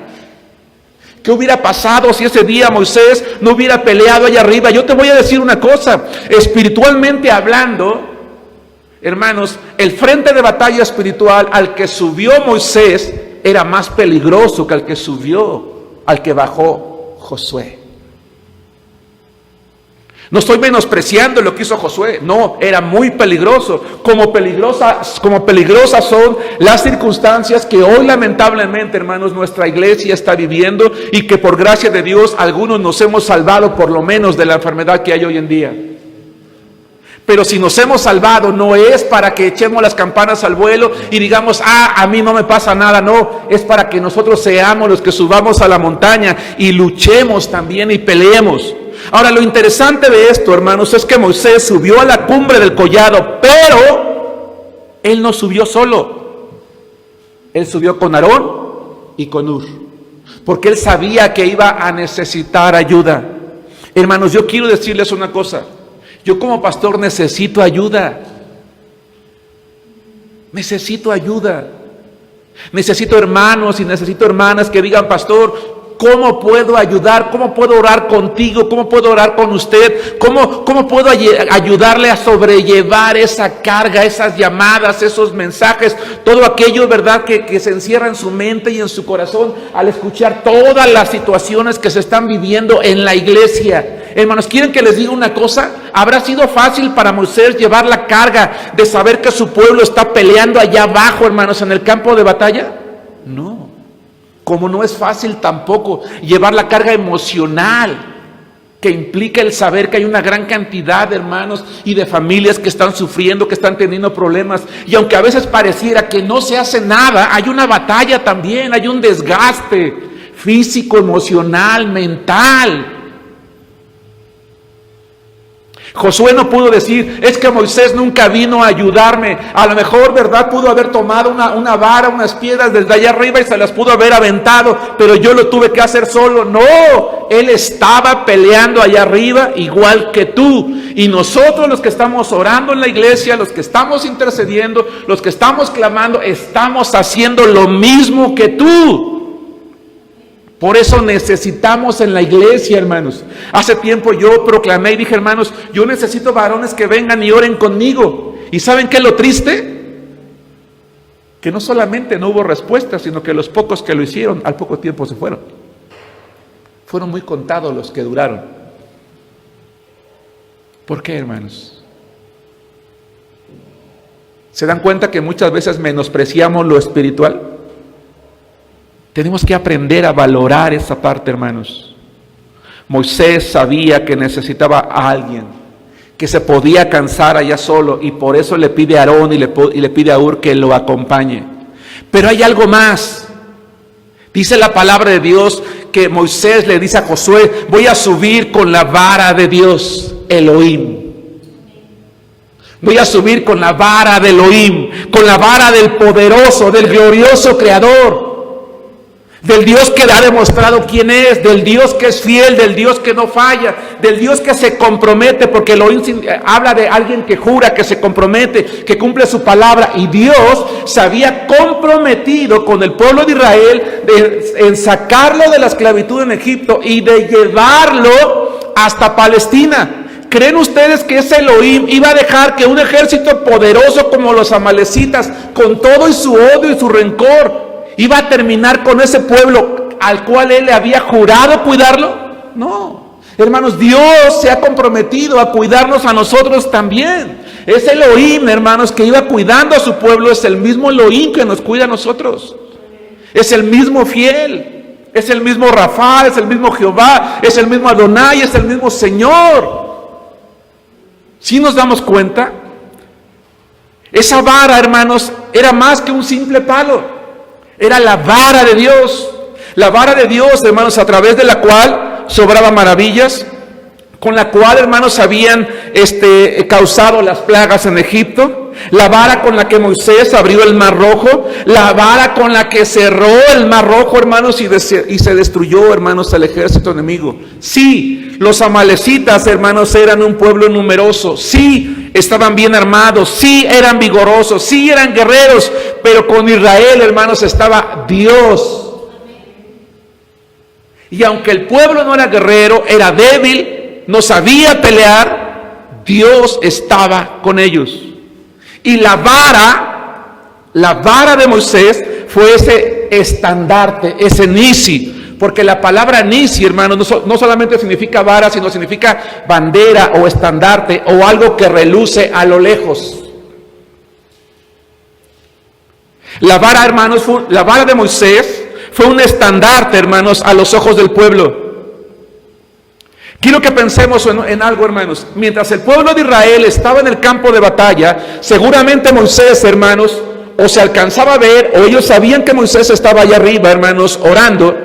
S1: ¿Qué hubiera pasado si ese día Moisés no hubiera peleado allá arriba? Yo te voy a decir una cosa, espiritualmente hablando, hermanos, el frente de batalla espiritual al que subió Moisés era más peligroso que al que bajó Josué. No estoy menospreciando lo que hizo Josué, no, era muy peligroso. Como peligrosas son las circunstancias que hoy lamentablemente, hermanos, nuestra iglesia está viviendo y que por gracia de Dios algunos nos hemos salvado por lo menos de la enfermedad que hay hoy en día. Pero si nos hemos salvado no es para que echemos las campanas al vuelo y digamos, a mí no me pasa nada, no, es para que nosotros seamos los que subamos a la montaña y luchemos también y peleemos. Ahora, lo interesante de esto, hermanos, es que Moisés subió a la cumbre del collado, pero él no subió solo. Él subió con Aarón y con Hur, porque él sabía que iba a necesitar ayuda. Hermanos, yo quiero decirles una cosa. Yo como pastor necesito ayuda. Necesito ayuda. Necesito hermanos y necesito hermanas que digan, pastor, ¿cómo puedo ayudar? ¿Cómo puedo orar contigo? ¿Cómo puedo orar con usted? ¿Cómo puedo ayudarle a sobrellevar esa carga, esas llamadas, esos mensajes? Todo aquello, ¿verdad?, que se encierra en su mente y en su corazón al escuchar todas las situaciones que se están viviendo en la iglesia. Hermanos, ¿quieren que les diga una cosa? ¿Habrá sido fácil para Moisés llevar la carga de saber que su pueblo está peleando allá abajo, hermanos, en el campo de batalla? No. Como no es fácil tampoco llevar la carga emocional que implica el saber que hay una gran cantidad de hermanos y de familias que están sufriendo, que están teniendo problemas. Y aunque a veces pareciera que no se hace nada, hay una batalla también, hay un desgaste físico, emocional, mental. Josué no pudo decir, es que Moisés nunca vino a ayudarme. A lo mejor, ¿verdad?, pudo haber tomado una vara, unas piedras desde allá arriba y se las pudo haber aventado, pero yo lo tuve que hacer solo. No, él estaba peleando allá arriba igual que tú. Y nosotros, los que estamos orando en la iglesia, los que estamos intercediendo, los que estamos clamando, estamos haciendo lo mismo que tú. Por eso necesitamos en la iglesia, hermanos. Hace tiempo yo proclamé y dije, hermanos, yo necesito varones que vengan y oren conmigo. ¿Y saben qué es lo triste? Que no solamente no hubo respuesta, sino que los pocos que lo hicieron, al poco tiempo se fueron. Fueron muy contados los que duraron. ¿Por qué, hermanos? ¿Se dan cuenta que muchas veces menospreciamos lo espiritual? Tenemos que aprender a valorar esa parte, hermanos. Moisés sabía que necesitaba a alguien, que se podía cansar allá solo, y por eso le pide a Aarón y le pide a Hur que lo acompañe. Pero hay algo más. Dice la palabra de Dios que Moisés le dice a Josué, voy a subir con la vara de Dios, Elohim. Voy a subir con la vara de Elohim, con la vara del poderoso, del glorioso Creador. Del Dios que ha demostrado quién es, del Dios que es fiel, del Dios que no falla, del Dios que se compromete, porque Elohim habla de alguien que jura, que se compromete, que cumple su palabra. Y Dios se había comprometido con el pueblo de Israel en sacarlo de la esclavitud en Egipto y de llevarlo hasta Palestina. ¿Creen ustedes que ese Elohim iba a dejar que un ejército poderoso como los amalecitas, con todo y su odio y su rencor, iba a terminar con ese pueblo al cual él le había jurado cuidarlo? No, hermanos, Dios se ha comprometido a cuidarnos a nosotros también. Ese Elohim, hermanos, que iba cuidando a su pueblo, es el mismo Elohim que nos cuida a nosotros. Es el mismo fiel, es el mismo Rafa, es el mismo Jehová, es el mismo Adonai, es el mismo Señor. ¿Sí nos damos cuenta? Esa vara, hermanos, era más que un simple palo. Era la vara de Dios. La vara de Dios, hermanos, a través de la cual sobraban maravillas, con la cual, hermanos, habían causado las plagas en Egipto. La vara con la que Moisés abrió el Mar Rojo. La vara con la que cerró el Mar Rojo, hermanos, y se destruyó, hermanos, el ejército enemigo. Sí, los amalecitas, hermanos, eran un pueblo numeroso. Sí, estaban bien armados. Sí, eran vigorosos. Sí, eran guerreros. Pero con Israel, hermanos, estaba Dios. Y aunque el pueblo no era guerrero, era débil, no sabía pelear, Dios estaba con ellos. Y la vara de Moisés fue ese estandarte, ese nisi. Porque la palabra nisi, hermanos, no solamente significa vara, sino significa bandera o estandarte o algo que reluce a lo lejos. La vara, hermanos, la vara de Moisés fue un estandarte, hermanos, a los ojos del pueblo. Quiero que pensemos en algo, hermanos. Mientras el pueblo de Israel estaba en el campo de batalla, seguramente Moisés, hermanos, o se alcanzaba a ver, o ellos sabían que Moisés estaba allá arriba, hermanos, orando,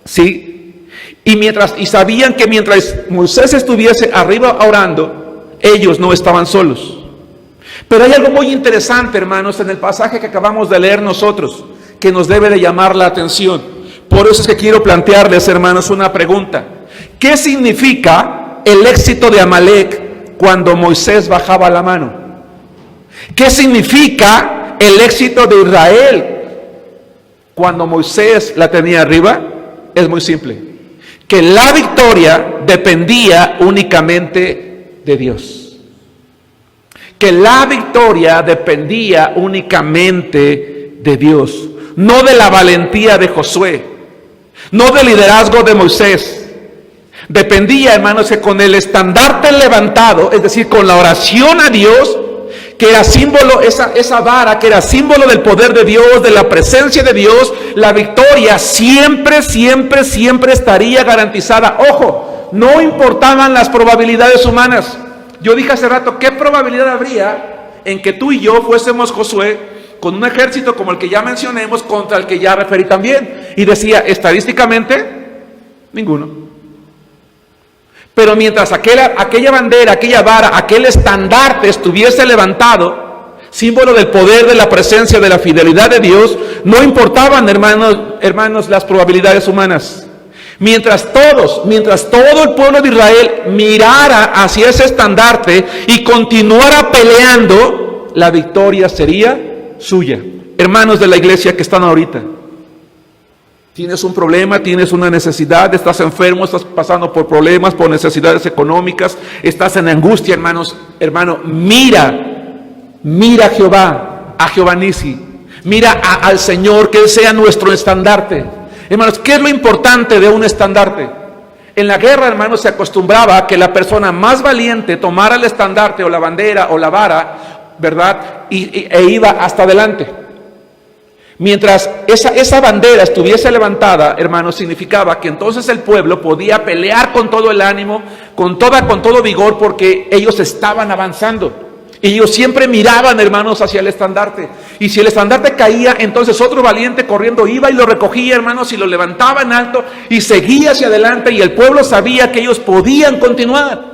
S1: ¿sí? Y sabían que mientras Moisés estuviese arriba orando, ellos no estaban solos. Pero hay algo muy interesante, hermanos, en el pasaje que acabamos de leer nosotros, que nos debe de llamar la atención. Por eso es que quiero plantearles, hermanos, una pregunta. ¿Qué significa el éxito de Amalek cuando Moisés bajaba la mano? ¿Qué significa el éxito de Israel cuando Moisés la tenía arriba? Es muy simple. Que la victoria dependía únicamente de Dios. Que la victoria dependía únicamente de Dios. No de la valentía de Josué. No del liderazgo de Moisés. Dependía, hermanos, que con el estandarte levantado, es decir, con la oración a Dios, que era símbolo, esa vara que era símbolo del poder de Dios, de la presencia de Dios, la victoria siempre estaría garantizada. Ojo, no importaban las probabilidades humanas. Yo dije hace rato, ¿qué probabilidad habría en que tú y yo fuésemos Josué con un ejército como el que ya mencionemos contra el que ya referí también? Y decía, estadísticamente, ninguno. Pero mientras aquella bandera, aquella vara, aquel estandarte estuviese levantado, símbolo del poder, de la presencia, de la fidelidad de Dios, no importaban, hermanos, las probabilidades humanas. Mientras todo el pueblo de Israel mirara hacia ese estandarte y continuara peleando, la victoria sería suya. Hermanos de la iglesia que están ahorita, Tienes un problema, tienes una necesidad, estás enfermo, estás pasando por problemas, por necesidades económicas, estás en angustia, hermano, mira a Jehová Nisi, mira al Señor, que Él sea nuestro estandarte. Hermanos, ¿qué es lo importante de un estandarte? En la guerra, hermanos, se acostumbraba a que la persona más valiente tomara el estandarte o la bandera o la vara, ¿verdad? E iba hasta adelante. Mientras esa bandera estuviese levantada, hermanos, significaba que entonces el pueblo podía pelear con todo el ánimo, con todo vigor, porque ellos estaban avanzando. Y ellos siempre miraban, hermanos, hacia el estandarte. Y si el estandarte caía, entonces otro valiente corriendo iba y lo recogía, hermanos, y lo levantaba en alto y seguía hacia adelante, y el pueblo sabía que ellos podían continuar.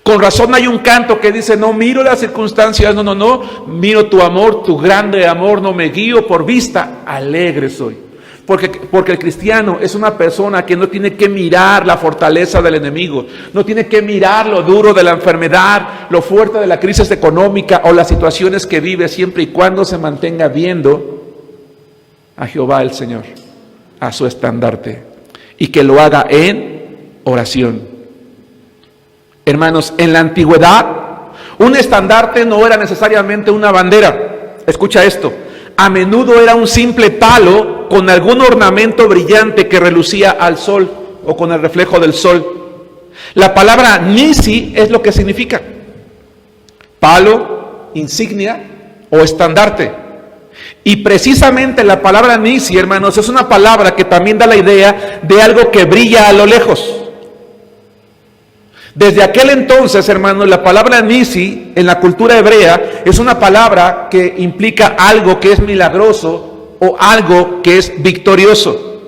S1: Con razón hay un canto que dice: no miro las circunstancias, no, miro tu amor, tu grande amor, no me guío por vista, alegre soy. Porque el cristiano es una persona que no tiene que mirar la fortaleza del enemigo, no tiene que mirar lo duro de la enfermedad, lo fuerte de la crisis económica o las situaciones que vive, siempre y cuando se mantenga viendo a Jehová el Señor, a su estandarte, y que lo haga en oración. Hermanos, en la antigüedad, un estandarte no era necesariamente una bandera. Escucha esto: a menudo era un simple palo con algún ornamento brillante que relucía al sol o con el reflejo del sol. La palabra nisi es lo que significa palo, insignia o estandarte. Y precisamente la palabra nisi, hermanos, es una palabra que también da la idea de algo que brilla a lo lejos. Desde aquel entonces, hermanos, la palabra nisi en la cultura hebrea es una palabra que implica algo que es milagroso o algo que es victorioso.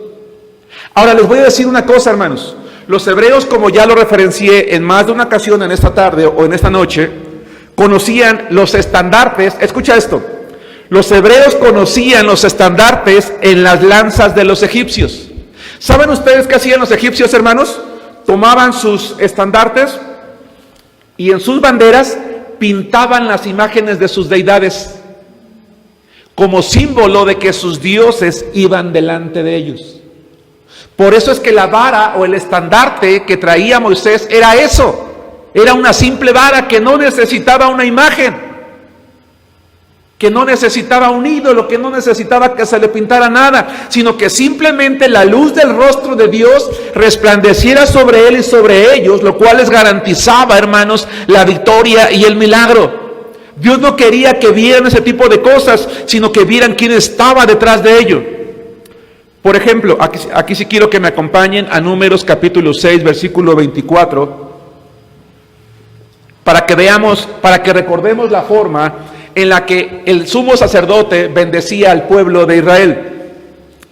S1: Ahora les voy a decir una cosa, hermanos. Los hebreos, como ya lo referencié en más de una ocasión en esta tarde o en esta noche, conocían los estandartes. Escucha esto: los hebreos conocían los estandartes en las lanzas de los egipcios. ¿Saben ustedes qué hacían los egipcios, hermanos? Tomaban sus estandartes y en sus banderas pintaban las imágenes de sus deidades como símbolo de que sus dioses iban delante de ellos. Por eso es que la vara o el estandarte que traía Moisés era eso. Era una simple vara que no necesitaba una imagen, que no necesitaba un ídolo, que no necesitaba que se le pintara nada, sino que simplemente la luz del rostro de Dios resplandeciera sobre él y sobre ellos, lo cual les garantizaba, hermanos, la victoria y el milagro. Dios no quería que vieran ese tipo de cosas, sino que vieran quién estaba detrás de ello. Por ejemplo, aquí sí quiero que me acompañen a Números capítulo 6, versículo 24, para que veamos, para que recordemos la forma en la que el sumo sacerdote bendecía al pueblo de Israel.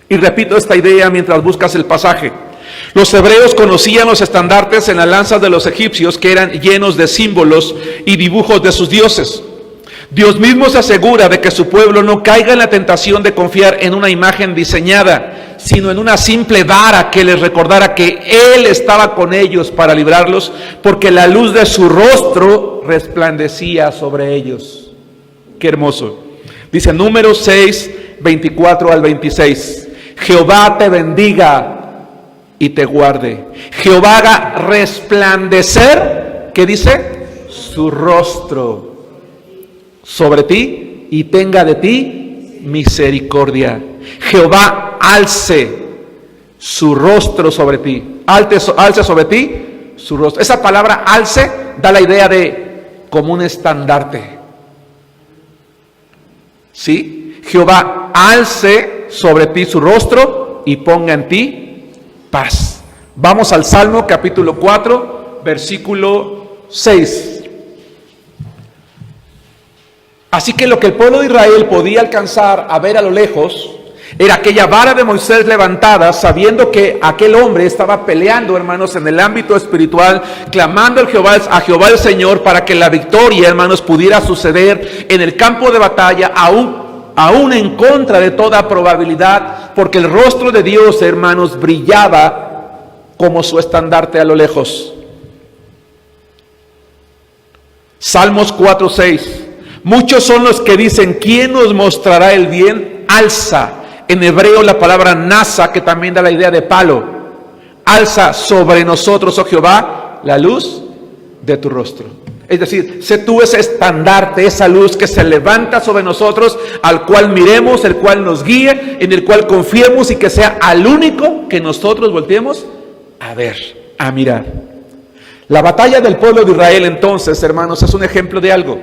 S1: Y repito esta idea mientras buscas el pasaje. Los hebreos conocían los estandartes en las lanzas de los egipcios, que eran llenos de símbolos y dibujos de sus dioses. Dios mismo se asegura de que su pueblo no caiga en la tentación de confiar en una imagen diseñada, sino en una simple vara que les recordara que Él estaba con ellos para librarlos, porque la luz de su rostro resplandecía sobre ellos. Qué hermoso. Dice Números 6, 24 al 26. Jehová te bendiga y te guarde. Jehová haga resplandecer, ¿qué dice? Su rostro sobre ti y tenga de ti misericordia. Jehová alce su rostro sobre ti. Alce sobre ti su rostro. Esa palabra alce da la idea de como un estandarte. ¿Sí? Jehová alce sobre ti su rostro y ponga en ti paz. Vamos al Salmo capítulo 4, versículo 6. Así que lo que el pueblo de Israel podía alcanzar a ver a lo lejos era aquella vara de Moisés levantada, sabiendo que aquel hombre estaba peleando, hermanos, en el ámbito espiritual, clamando a Jehová el Señor para que la victoria, hermanos, pudiera suceder en el campo de batalla, aún en contra de toda probabilidad, porque el rostro de Dios, hermanos, brillaba como su estandarte a lo lejos. Salmos 4:6. Muchos son los que dicen: ¿quién nos mostrará el bien? Alza En hebreo la palabra nasa, que también da la idea de palo. Alza sobre nosotros, oh Jehová, la luz de tu rostro. Es decir, sé tú ese estandarte, esa luz que se levanta sobre nosotros, al cual miremos, el cual nos guíe, en el cual confiemos y que sea al único que nosotros volteemos a ver, a mirar. La batalla del pueblo de Israel entonces, hermanos, es un ejemplo de algo.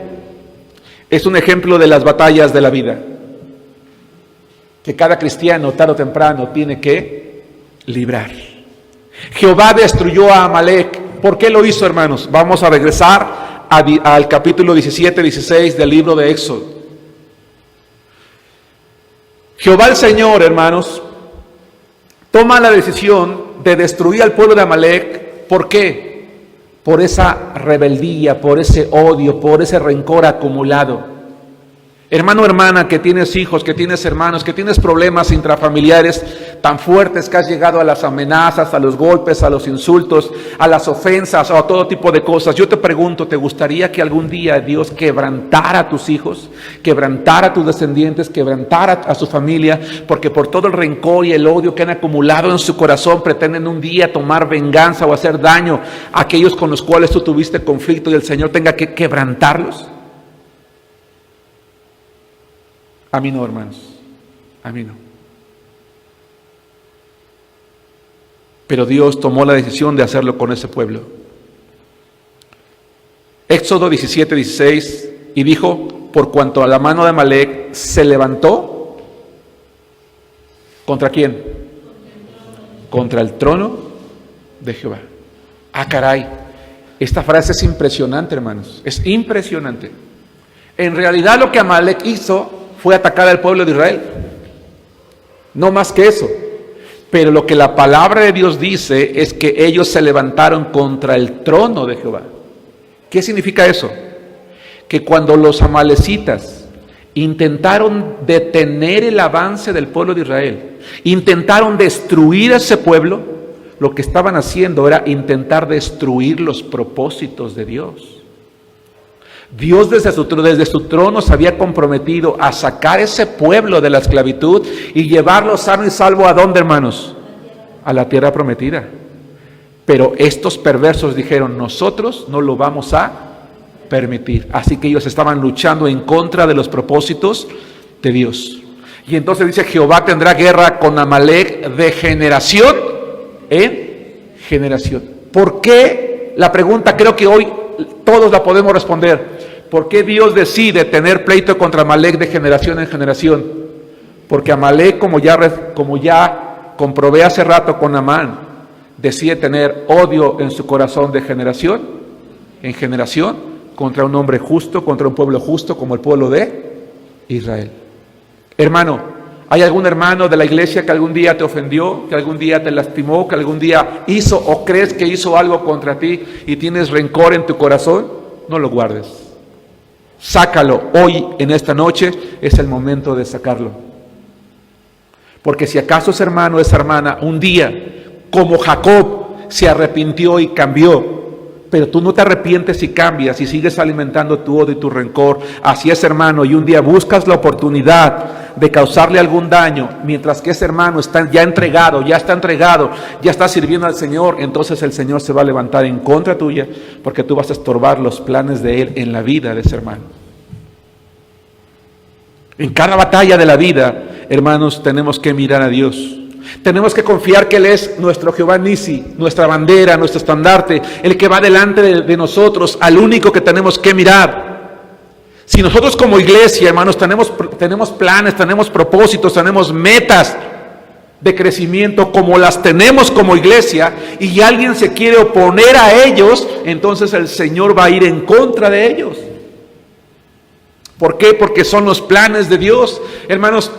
S1: Es un ejemplo de las batallas de la vida, que cada cristiano tarde o temprano tiene que librar. Jehová destruyó a Amalek. ¿Por qué lo hizo, hermanos? Vamos a regresar al capítulo 17, 16 del libro de Éxodo. Jehová el Señor, hermanos, toma la decisión de destruir al pueblo de Amalek. ¿Por qué? Por esa rebeldía, por ese odio, por ese rencor acumulado. Hermano, hermana, que tienes hijos, que tienes hermanos, que tienes problemas intrafamiliares tan fuertes que has llegado a las amenazas, a los golpes, a los insultos, a las ofensas o a todo tipo de cosas. Yo te pregunto, ¿te gustaría que algún día Dios quebrantara a tus hijos, quebrantara a tus descendientes, quebrantara a su familia? Porque por todo el rencor y el odio que han acumulado en su corazón pretenden un día tomar venganza o hacer daño a aquellos con los cuales tú tuviste conflicto y el Señor tenga que quebrantarlos. A mí no, hermanos, a mí no. Pero Dios tomó la decisión de hacerlo con ese pueblo. Éxodo 17, 16, y dijo, por cuanto a la mano de Amalek se levantó, ¿contra quién? Contra el trono de Jehová. Ah, caray, esta frase es impresionante, hermanos, es impresionante. En realidad lo que Amalek hizo fue atacar al pueblo de Israel, no más que eso. Pero lo que la palabra de Dios dice es que ellos se levantaron contra el trono de Jehová. ¿Qué significa eso? Que cuando los amalecitas intentaron detener el avance del pueblo de Israel, intentaron destruir a ese pueblo, lo que estaban haciendo era intentar destruir los propósitos de Dios. Dios desde su trono se había comprometido a sacar ese pueblo de la esclavitud y llevarlo sano y salvo ¿a dónde, hermanos? A la tierra prometida. Pero estos perversos dijeron, nosotros no lo vamos a permitir. Así que ellos estaban luchando en contra de los propósitos de Dios. Y entonces dice, Jehová tendrá guerra con Amalek de generación en generación. ¿Por qué? La pregunta creo que hoy todos la podemos responder. ¿Por qué Dios decide tener pleito contra Amalek de generación en generación? Porque Amalek, como ya comprobé hace rato con Amán, decide tener odio en su corazón de generación en generación contra un hombre justo, contra un pueblo justo como el pueblo de Israel. Hermano, ¿hay algún hermano de la iglesia que algún día te ofendió, que algún día te lastimó, que algún día hizo o crees que hizo algo contra ti y tienes rencor en tu corazón? No lo guardes. Sácalo. Hoy, en esta noche, es el momento de sacarlo. Porque si acaso ese hermano, esa hermana, un día, como Jacob, se arrepintió y cambió, pero tú no te arrepientes y cambias y sigues alimentando tu odio y tu rencor hacia ese hermano, y un día buscas la oportunidad de causarle algún daño, mientras que ese hermano está ya entregado, ya está sirviendo al Señor, entonces el Señor se va a levantar en contra tuya, porque tú vas a estorbar los planes de Él en la vida de ese hermano. En cada batalla de la vida, hermanos, tenemos que mirar a Dios. Tenemos que confiar que Él es nuestro Jehová Nisi, nuestra bandera, nuestro estandarte, el que va delante de nosotros, al único que tenemos que mirar. Si nosotros como iglesia, hermanos, tenemos planes, tenemos propósitos, tenemos metas de crecimiento como las tenemos como iglesia, y alguien se quiere oponer a ellos, entonces el Señor va a ir en contra de ellos. ¿Por qué? Porque son los planes de Dios. Hermanos,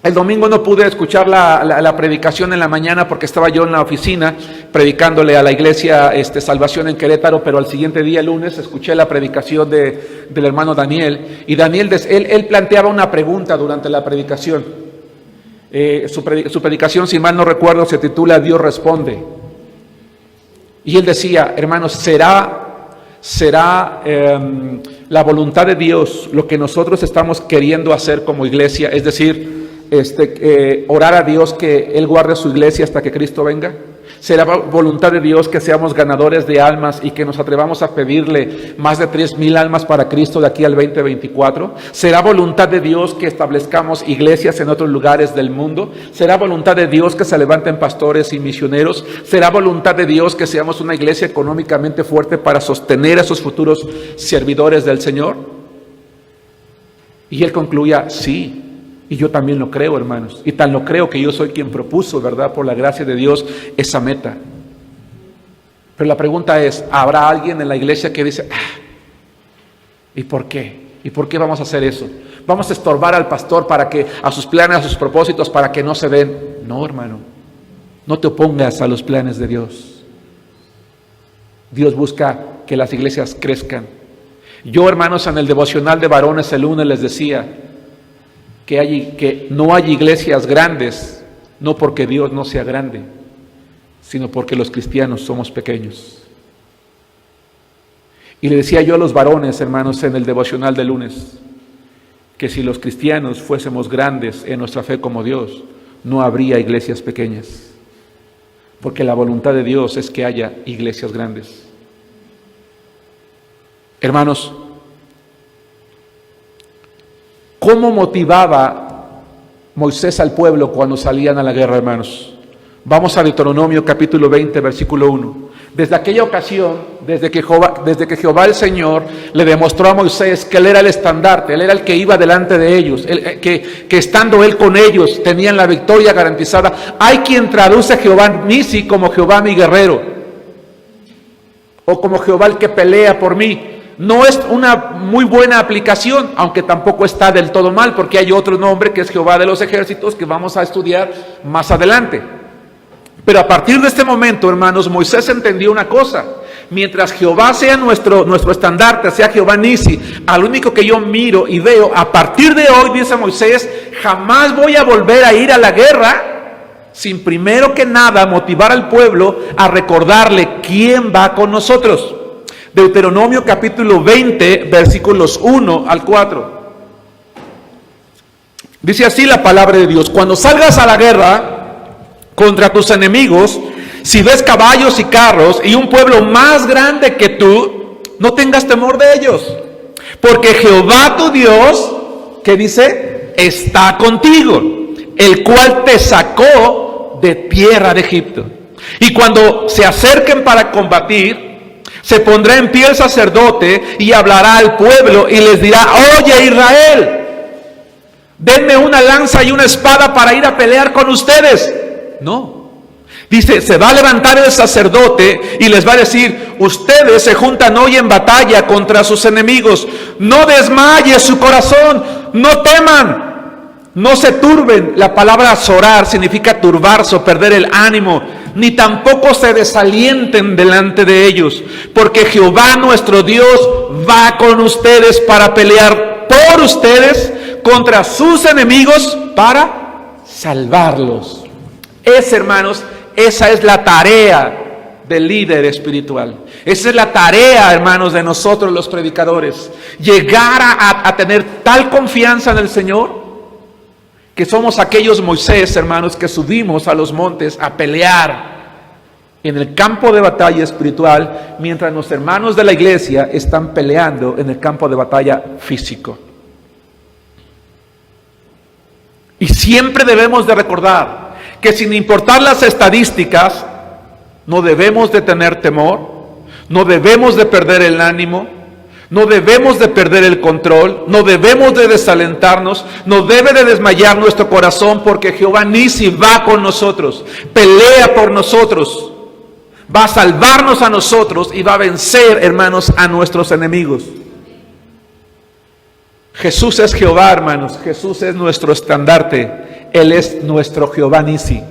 S1: el domingo no pude escuchar la predicación en la mañana porque estaba yo en la oficina predicándole a la iglesia Salvación en Querétaro, pero al siguiente día, lunes, escuché la predicación del hermano Daniel, y Daniel, él planteaba una pregunta durante la predicación. Su predicación, si mal no recuerdo, se titula Dios responde. Y él decía, hermanos, ¿será la voluntad de Dios lo que nosotros estamos queriendo hacer como iglesia? Es decir, orar a Dios que Él guarde su iglesia hasta que Cristo venga? ¿Será voluntad de Dios que seamos ganadores de almas y que nos atrevamos a pedirle más de 3,000 almas para Cristo de aquí al 2024? ¿Será voluntad de Dios que establezcamos iglesias en otros lugares del mundo? ¿Será voluntad de Dios que se levanten pastores y misioneros? ¿Será voluntad de Dios que seamos una iglesia económicamente fuerte para sostener a esos futuros servidores del Señor? Y él concluía, sí. Y yo también lo creo, hermanos. Y tan lo creo que yo soy quien propuso, ¿verdad? Por la gracia de Dios, esa meta. Pero la pregunta es, ¿habrá alguien en la iglesia que dice, ¿y por qué? ¿Y por qué vamos a hacer eso? ¿Vamos a estorbar al pastor para que a sus planes, a sus propósitos, para que no se den? No, hermano. No te opongas a los planes de Dios. Dios busca que las iglesias crezcan. Yo, hermanos, en el devocional de varones el lunes les decía que no hay iglesias grandes, no porque Dios no sea grande, sino porque los cristianos somos pequeños. Y le decía yo a los varones, hermanos, en el devocional de lunes, que si los cristianos fuésemos grandes en nuestra fe como Dios, no habría iglesias pequeñas, porque la voluntad de Dios es que haya iglesias grandes. Hermanos, ¿cómo motivaba Moisés al pueblo cuando salían a la guerra, hermanos? Vamos a Deuteronomio capítulo 20, versículo 1. Desde aquella ocasión, desde que Jehová el Señor le demostró a Moisés que Él era el estandarte, Él era el que iba delante de ellos, que estando Él con ellos tenían la victoria garantizada. Hay quien traduce a Jehová Nisi como Jehová mi guerrero, o como Jehová el que pelea por mí. No es una muy buena aplicación, aunque tampoco está del todo mal, porque hay otro nombre que es Jehová de los ejércitos que vamos a estudiar más adelante. Pero a partir de este momento, hermanos, Moisés entendió una cosa: mientras Jehová sea nuestro estandarte, sea Jehová Nisi, al único que yo miro y veo, a partir de hoy, dice Moisés, jamás voy a volver a ir a la guerra sin primero que nada motivar al pueblo a recordarle quién va con nosotros. Deuteronomio capítulo 20, versículos 1 al 4. Dice así la palabra de Dios: cuando salgas a la guerra contra tus enemigos, si ves caballos y carros y un pueblo más grande que tú, no tengas temor de ellos, porque Jehová tu Dios, ¿qué dice? Está contigo, el cual te sacó de tierra de Egipto. Y cuando se acerquen para combatir, se pondrá en pie el sacerdote y hablará al pueblo y les dirá: oye, Israel, denme una lanza y una espada para ir a pelear con ustedes. No, dice, se va a levantar el sacerdote y les va a decir: ustedes se juntan hoy en batalla contra sus enemigos, no desmaye su corazón, no teman, no se turben. La palabra zorar significa turbarse o perder el ánimo, ni tampoco se desalienten delante de ellos, porque Jehová nuestro Dios va con ustedes para pelear por ustedes contra sus enemigos para salvarlos. Hermanos, esa es la tarea del líder espiritual. Esa es la tarea, hermanos, de nosotros los predicadores. Llegar a tener tal confianza en el Señor que somos aquellos Moisés, hermanos, que subimos a los montes a pelear en el campo de batalla espiritual, mientras los hermanos de la iglesia están peleando en el campo de batalla físico. Y siempre debemos de recordar que sin importar las estadísticas, no debemos de tener temor, no debemos de perder el ánimo, no debemos de perder el control, no debemos de desalentarnos, no debe de desmayar nuestro corazón, porque Jehová Nisi va con nosotros, pelea por nosotros, va a salvarnos a nosotros y va a vencer, hermanos, a nuestros enemigos. Jesús es Jehová, hermanos. Jesús es nuestro estandarte. Él es nuestro Jehová Nisi.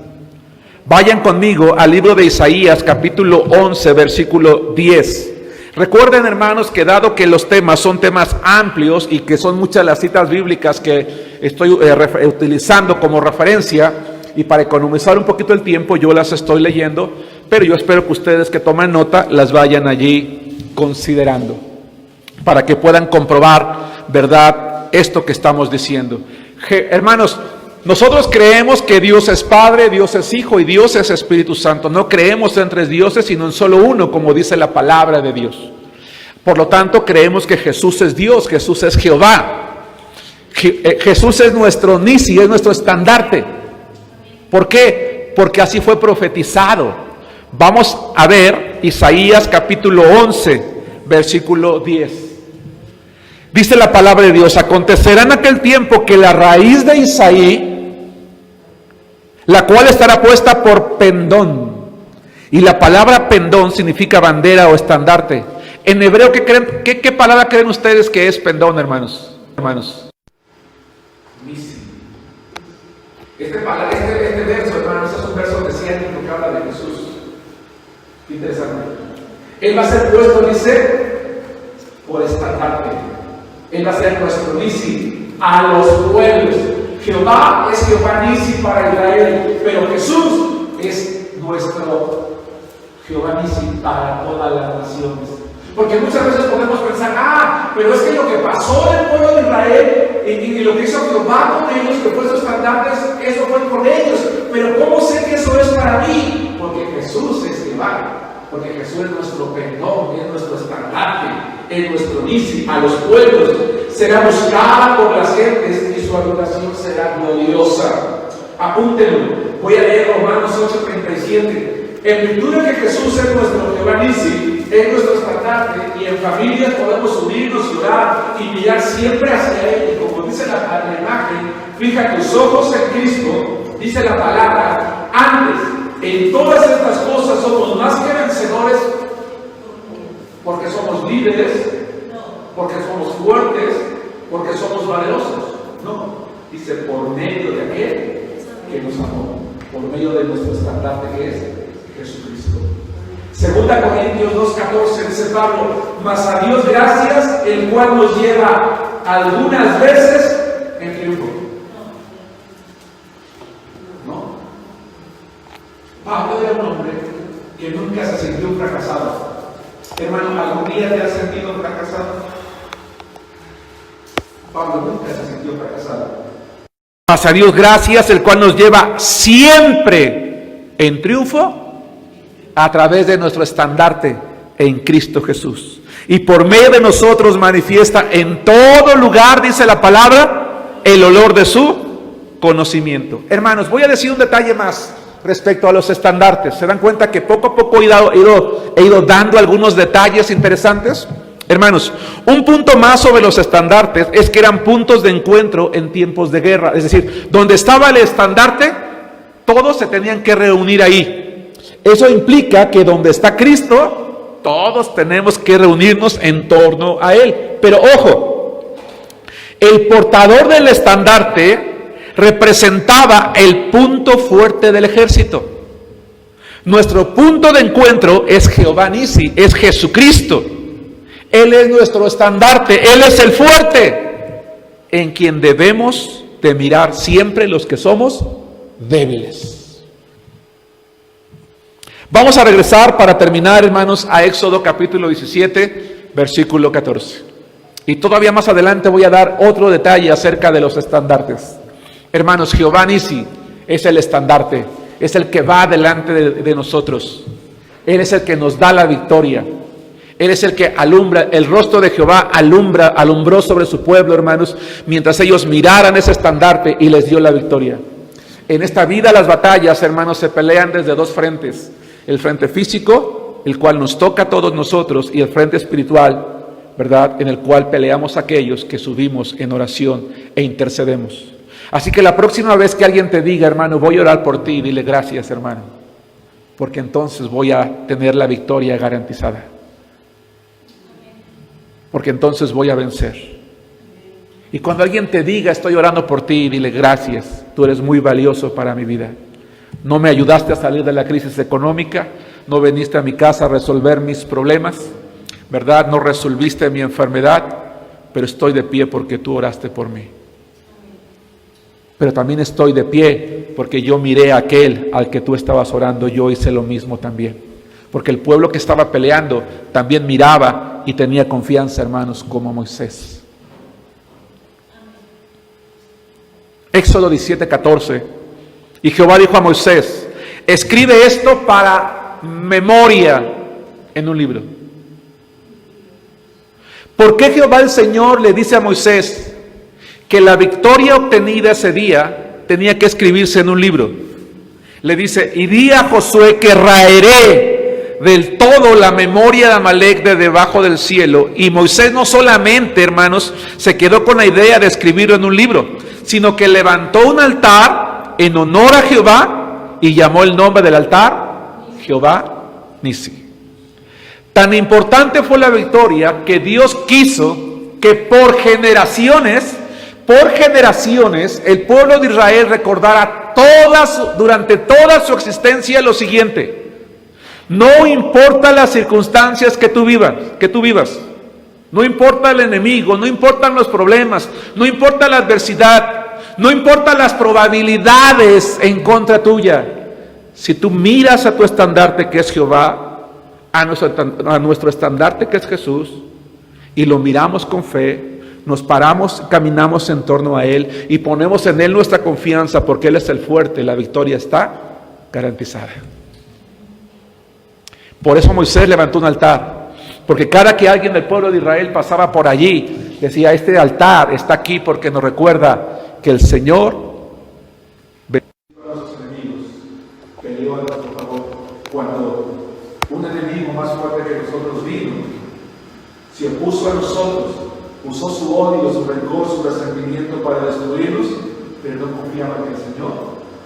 S1: Vayan conmigo al libro de Isaías, capítulo 11, versículo 10. Recuerden, hermanos, que dado que los temas son temas amplios y que son muchas las citas bíblicas que estoy utilizando como referencia, y para economizar un poquito el tiempo yo las estoy leyendo, pero yo espero que ustedes que toman nota las vayan allí considerando, para que puedan comprobar, ¿verdad?, esto que estamos diciendo. Hermanos, Nosotros creemos que Dios es Padre, Dios es Hijo y Dios es Espíritu Santo. No creemos en tres dioses, sino en solo uno, como dice la palabra de Dios. Por lo tanto, creemos que Jesús es Dios, Jesús es Jehová. Jesús es nuestro Nisi, es nuestro estandarte. ¿Por qué? Porque así fue profetizado. Vamos a ver Isaías capítulo 11, versículo 10. Dice la palabra de Dios: acontecerá en aquel tiempo que la raíz de Isaí, la cual estará puesta por pendón. Y la palabra pendón significa bandera o estandarte. En hebreo, ¿qué palabra creen ustedes que es pendón, hermanos? Este verso, hermanos, es un verso mesiánico que habla de Jesús. Qué interesante. Él va a ser puesto, dice, por estandarte. Él va a ser nuestro Nisi a los pueblos. Jehová es Jehová Nisi para Israel, pero Jesús es nuestro Jehová Nisi para todas las naciones. Porque muchas veces podemos pensar, pero es que lo que pasó en el pueblo de Israel y lo que hizo Jehová con ellos, que fue sus estandartes, eso fue con ellos. Pero ¿cómo sé que eso es para mí? Porque Jesús es Jehová. Porque Jesús es nuestro pendón, es nuestro estandarte, es nuestro Nisi a los pueblos. Será buscada por las gentes y su adoración será gloriosa. Apúntenlo. Voy a leer Romanos 8:37. En virtud de que Jesús es nuestro Jehová Nisi, es nuestro estandarte, y en familias podemos unirnos y orar y mirar siempre hacia Él. Y como dice la imagen, fija tus ojos en Cristo, dice la palabra, antes, en todas estas cosas somos más que vencedores, porque somos líderes, porque somos fuertes, porque somos valerosos. No, dice por medio de aquel que nos amó, por medio de nuestro estandarte que es Jesucristo. Segunda Corintios 2:14 dice Pablo: mas a Dios gracias, el cual nos lleva algunas veces en triunfo. ¿No? Pablo era un hombre que nunca se sintió un fracasado. Hermano, ¿algún día te has sentido fracasado? Pablo nunca se sintió fracasado. Mas a Dios gracias, el cual nos lleva siempre en triunfo a través de nuestro estandarte en Cristo Jesús. Y por medio de nosotros manifiesta en todo lugar, dice la palabra, el olor de su conocimiento. Hermanos, voy a decir un detalle más respecto a los estandartes. ¿Se dan cuenta que poco a poco he ido dando algunos detalles interesantes? Hermanos, un punto más sobre los estandartes es que eran puntos de encuentro en tiempos de guerra. Es decir, donde estaba el estandarte, todos se tenían que reunir ahí. Eso implica que donde está Cristo, todos tenemos que reunirnos en torno a Él. Pero ojo, el portador del estandarte representaba el punto fuerte del ejército. Nuestro punto de encuentro es Jehová Nisi, es Jesucristo. Él es nuestro estandarte, Él es el fuerte, en quien debemos de mirar siempre los que somos débiles. Vamos a regresar para terminar, hermanos, a Éxodo capítulo 17, versículo 14. Y todavía más adelante voy a dar otro detalle acerca de los estandartes. Hermanos, Jehová Nisi es el estandarte, es el que va delante de nosotros. Él es el que nos da la victoria. Él es el que alumbra, el rostro de Jehová alumbró sobre su pueblo, hermanos, mientras ellos miraran ese estandarte y les dio la victoria. En esta vida las batallas, hermanos, se pelean desde dos frentes. El frente físico, el cual nos toca a todos nosotros, y el frente espiritual, ¿verdad?, en el cual peleamos aquellos que subimos en oración e intercedemos. Así que la próxima vez que alguien te diga, hermano, voy a orar por ti, dile gracias, hermano, porque entonces voy a tener la victoria garantizada. Porque entonces voy a vencer. Y cuando alguien te diga, estoy orando por ti, dile gracias, tú eres muy valioso para mi vida. No me ayudaste a salir de la crisis económica, no viniste a mi casa a resolver mis problemas, ¿verdad? No resolviste mi enfermedad, pero estoy de pie porque tú oraste por mí. Pero también estoy de pie porque yo miré a aquel al que tú estabas orando, yo hice lo mismo también. Porque el pueblo que estaba peleando también miraba y tenía confianza, hermanos, como Moisés. Éxodo 17:14. Y Jehová dijo a Moisés: escribe esto para memoria en un libro. ¿Por qué Jehová el Señor le dice a Moisés que la victoria obtenida ese día tenía que escribirse en un libro? Le dice: y di a Josué que raeré del todo la memoria de Amalec de debajo del cielo. Y Moisés no solamente, hermanos, se quedó con la idea de escribirlo en un libro, sino que levantó un altar en honor a Jehová y llamó el nombre del altar Jehová Nisi. Tan importante fue la victoria que Dios quiso que por generaciones, el pueblo de Israel recordara durante toda su existencia lo siguiente: no importa las circunstancias que tú vivas, no importa el enemigo, no importan los problemas, no importa la adversidad, no importan las probabilidades en contra tuya, si tú miras a tu estandarte que es Jehová, a nuestro estandarte que es Jesús, y lo miramos con fe, nos paramos, caminamos en torno a Él y ponemos en Él nuestra confianza, porque Él es el fuerte, la victoria está garantizada. Por eso Moisés levantó un altar, porque cada que alguien del pueblo de Israel pasaba por allí, decía: este altar está aquí porque nos recuerda que el Señor bendijo a sus enemigos, peleó a nuestro favor. Cuando un enemigo más fuerte que nosotros vino, se opuso a nosotros, usó su odio, su rencor, su resentimiento para destruirnos, pero no confiaba que el Señor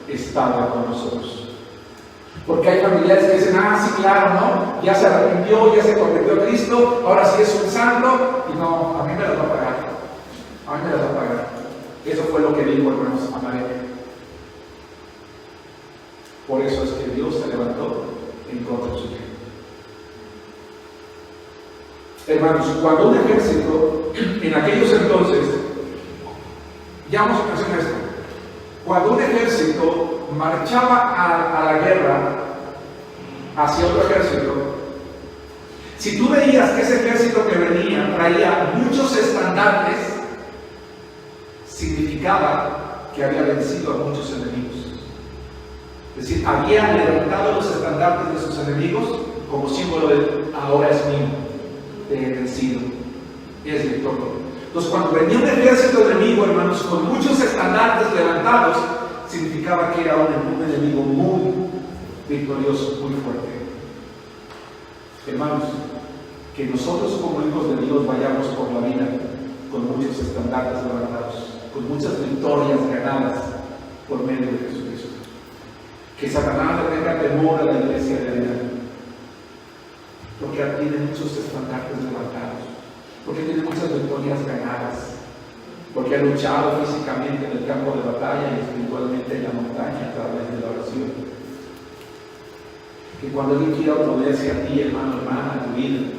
S1: estaba con nosotros. Porque hay familiares que dicen: ah, sí, claro, ¿no? Ya se arrepintió, ya se convirtió a Cristo, ahora sí es un santo, y no, a mí me las va a pagar. A mí me las va a pagar. Eso fue lo que dijo, hermanos, Amalec. Por eso es que Dios se levantó en contra de su gente. Hermanos, cuando un ejército, en aquellos entonces, llamamos atención a esto, cuando un ejército marchaba a la guerra hacia otro ejército, si tú veías que ese ejército que venía traía muchos estandartes, significaba que había vencido a muchos enemigos. Es decir, había levantado los estandartes de sus enemigos como símbolo de: ahora es mío, he vencido, es victorio. Entonces, cuando venía un ejército enemigo, hermanos, con muchos estandartes levantados, significaba que era un enemigo muy victorioso, muy fuerte. Hermanos, que nosotros como hijos de Dios vayamos por la vida con muchos estandartes levantados, con muchas victorias ganadas por medio de Jesucristo. Que Satanás le tenga temor a la iglesia de Dios, porque tiene muchos estandartes levantados, porque tiene muchas victorias ganadas, porque ha luchado físicamente en el campo de batalla y espiritualmente en la montaña a través de la oración. Que cuando alguien quiera oponerse a ti, hermano, hermana, a tu vida,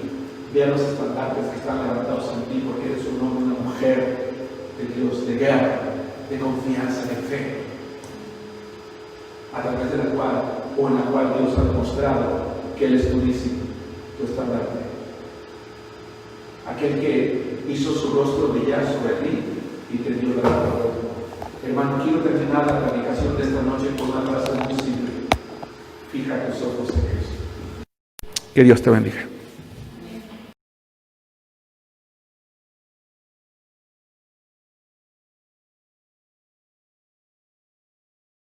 S1: vea los estandartes que están levantados en ti, porque eres un hombre, una mujer de Dios, de guerra, de confianza, de fe, a través de la cual, o en la cual Dios ha demostrado que Él es tu discípulo, tu estandarte. Aquel que hizo su rostro brillar sobre ti y te dio la victoria. Hermano, quiero terminar la predicación de esta noche con una frase muy simple: fija tus ojos en Cristo. Que Dios te bendiga.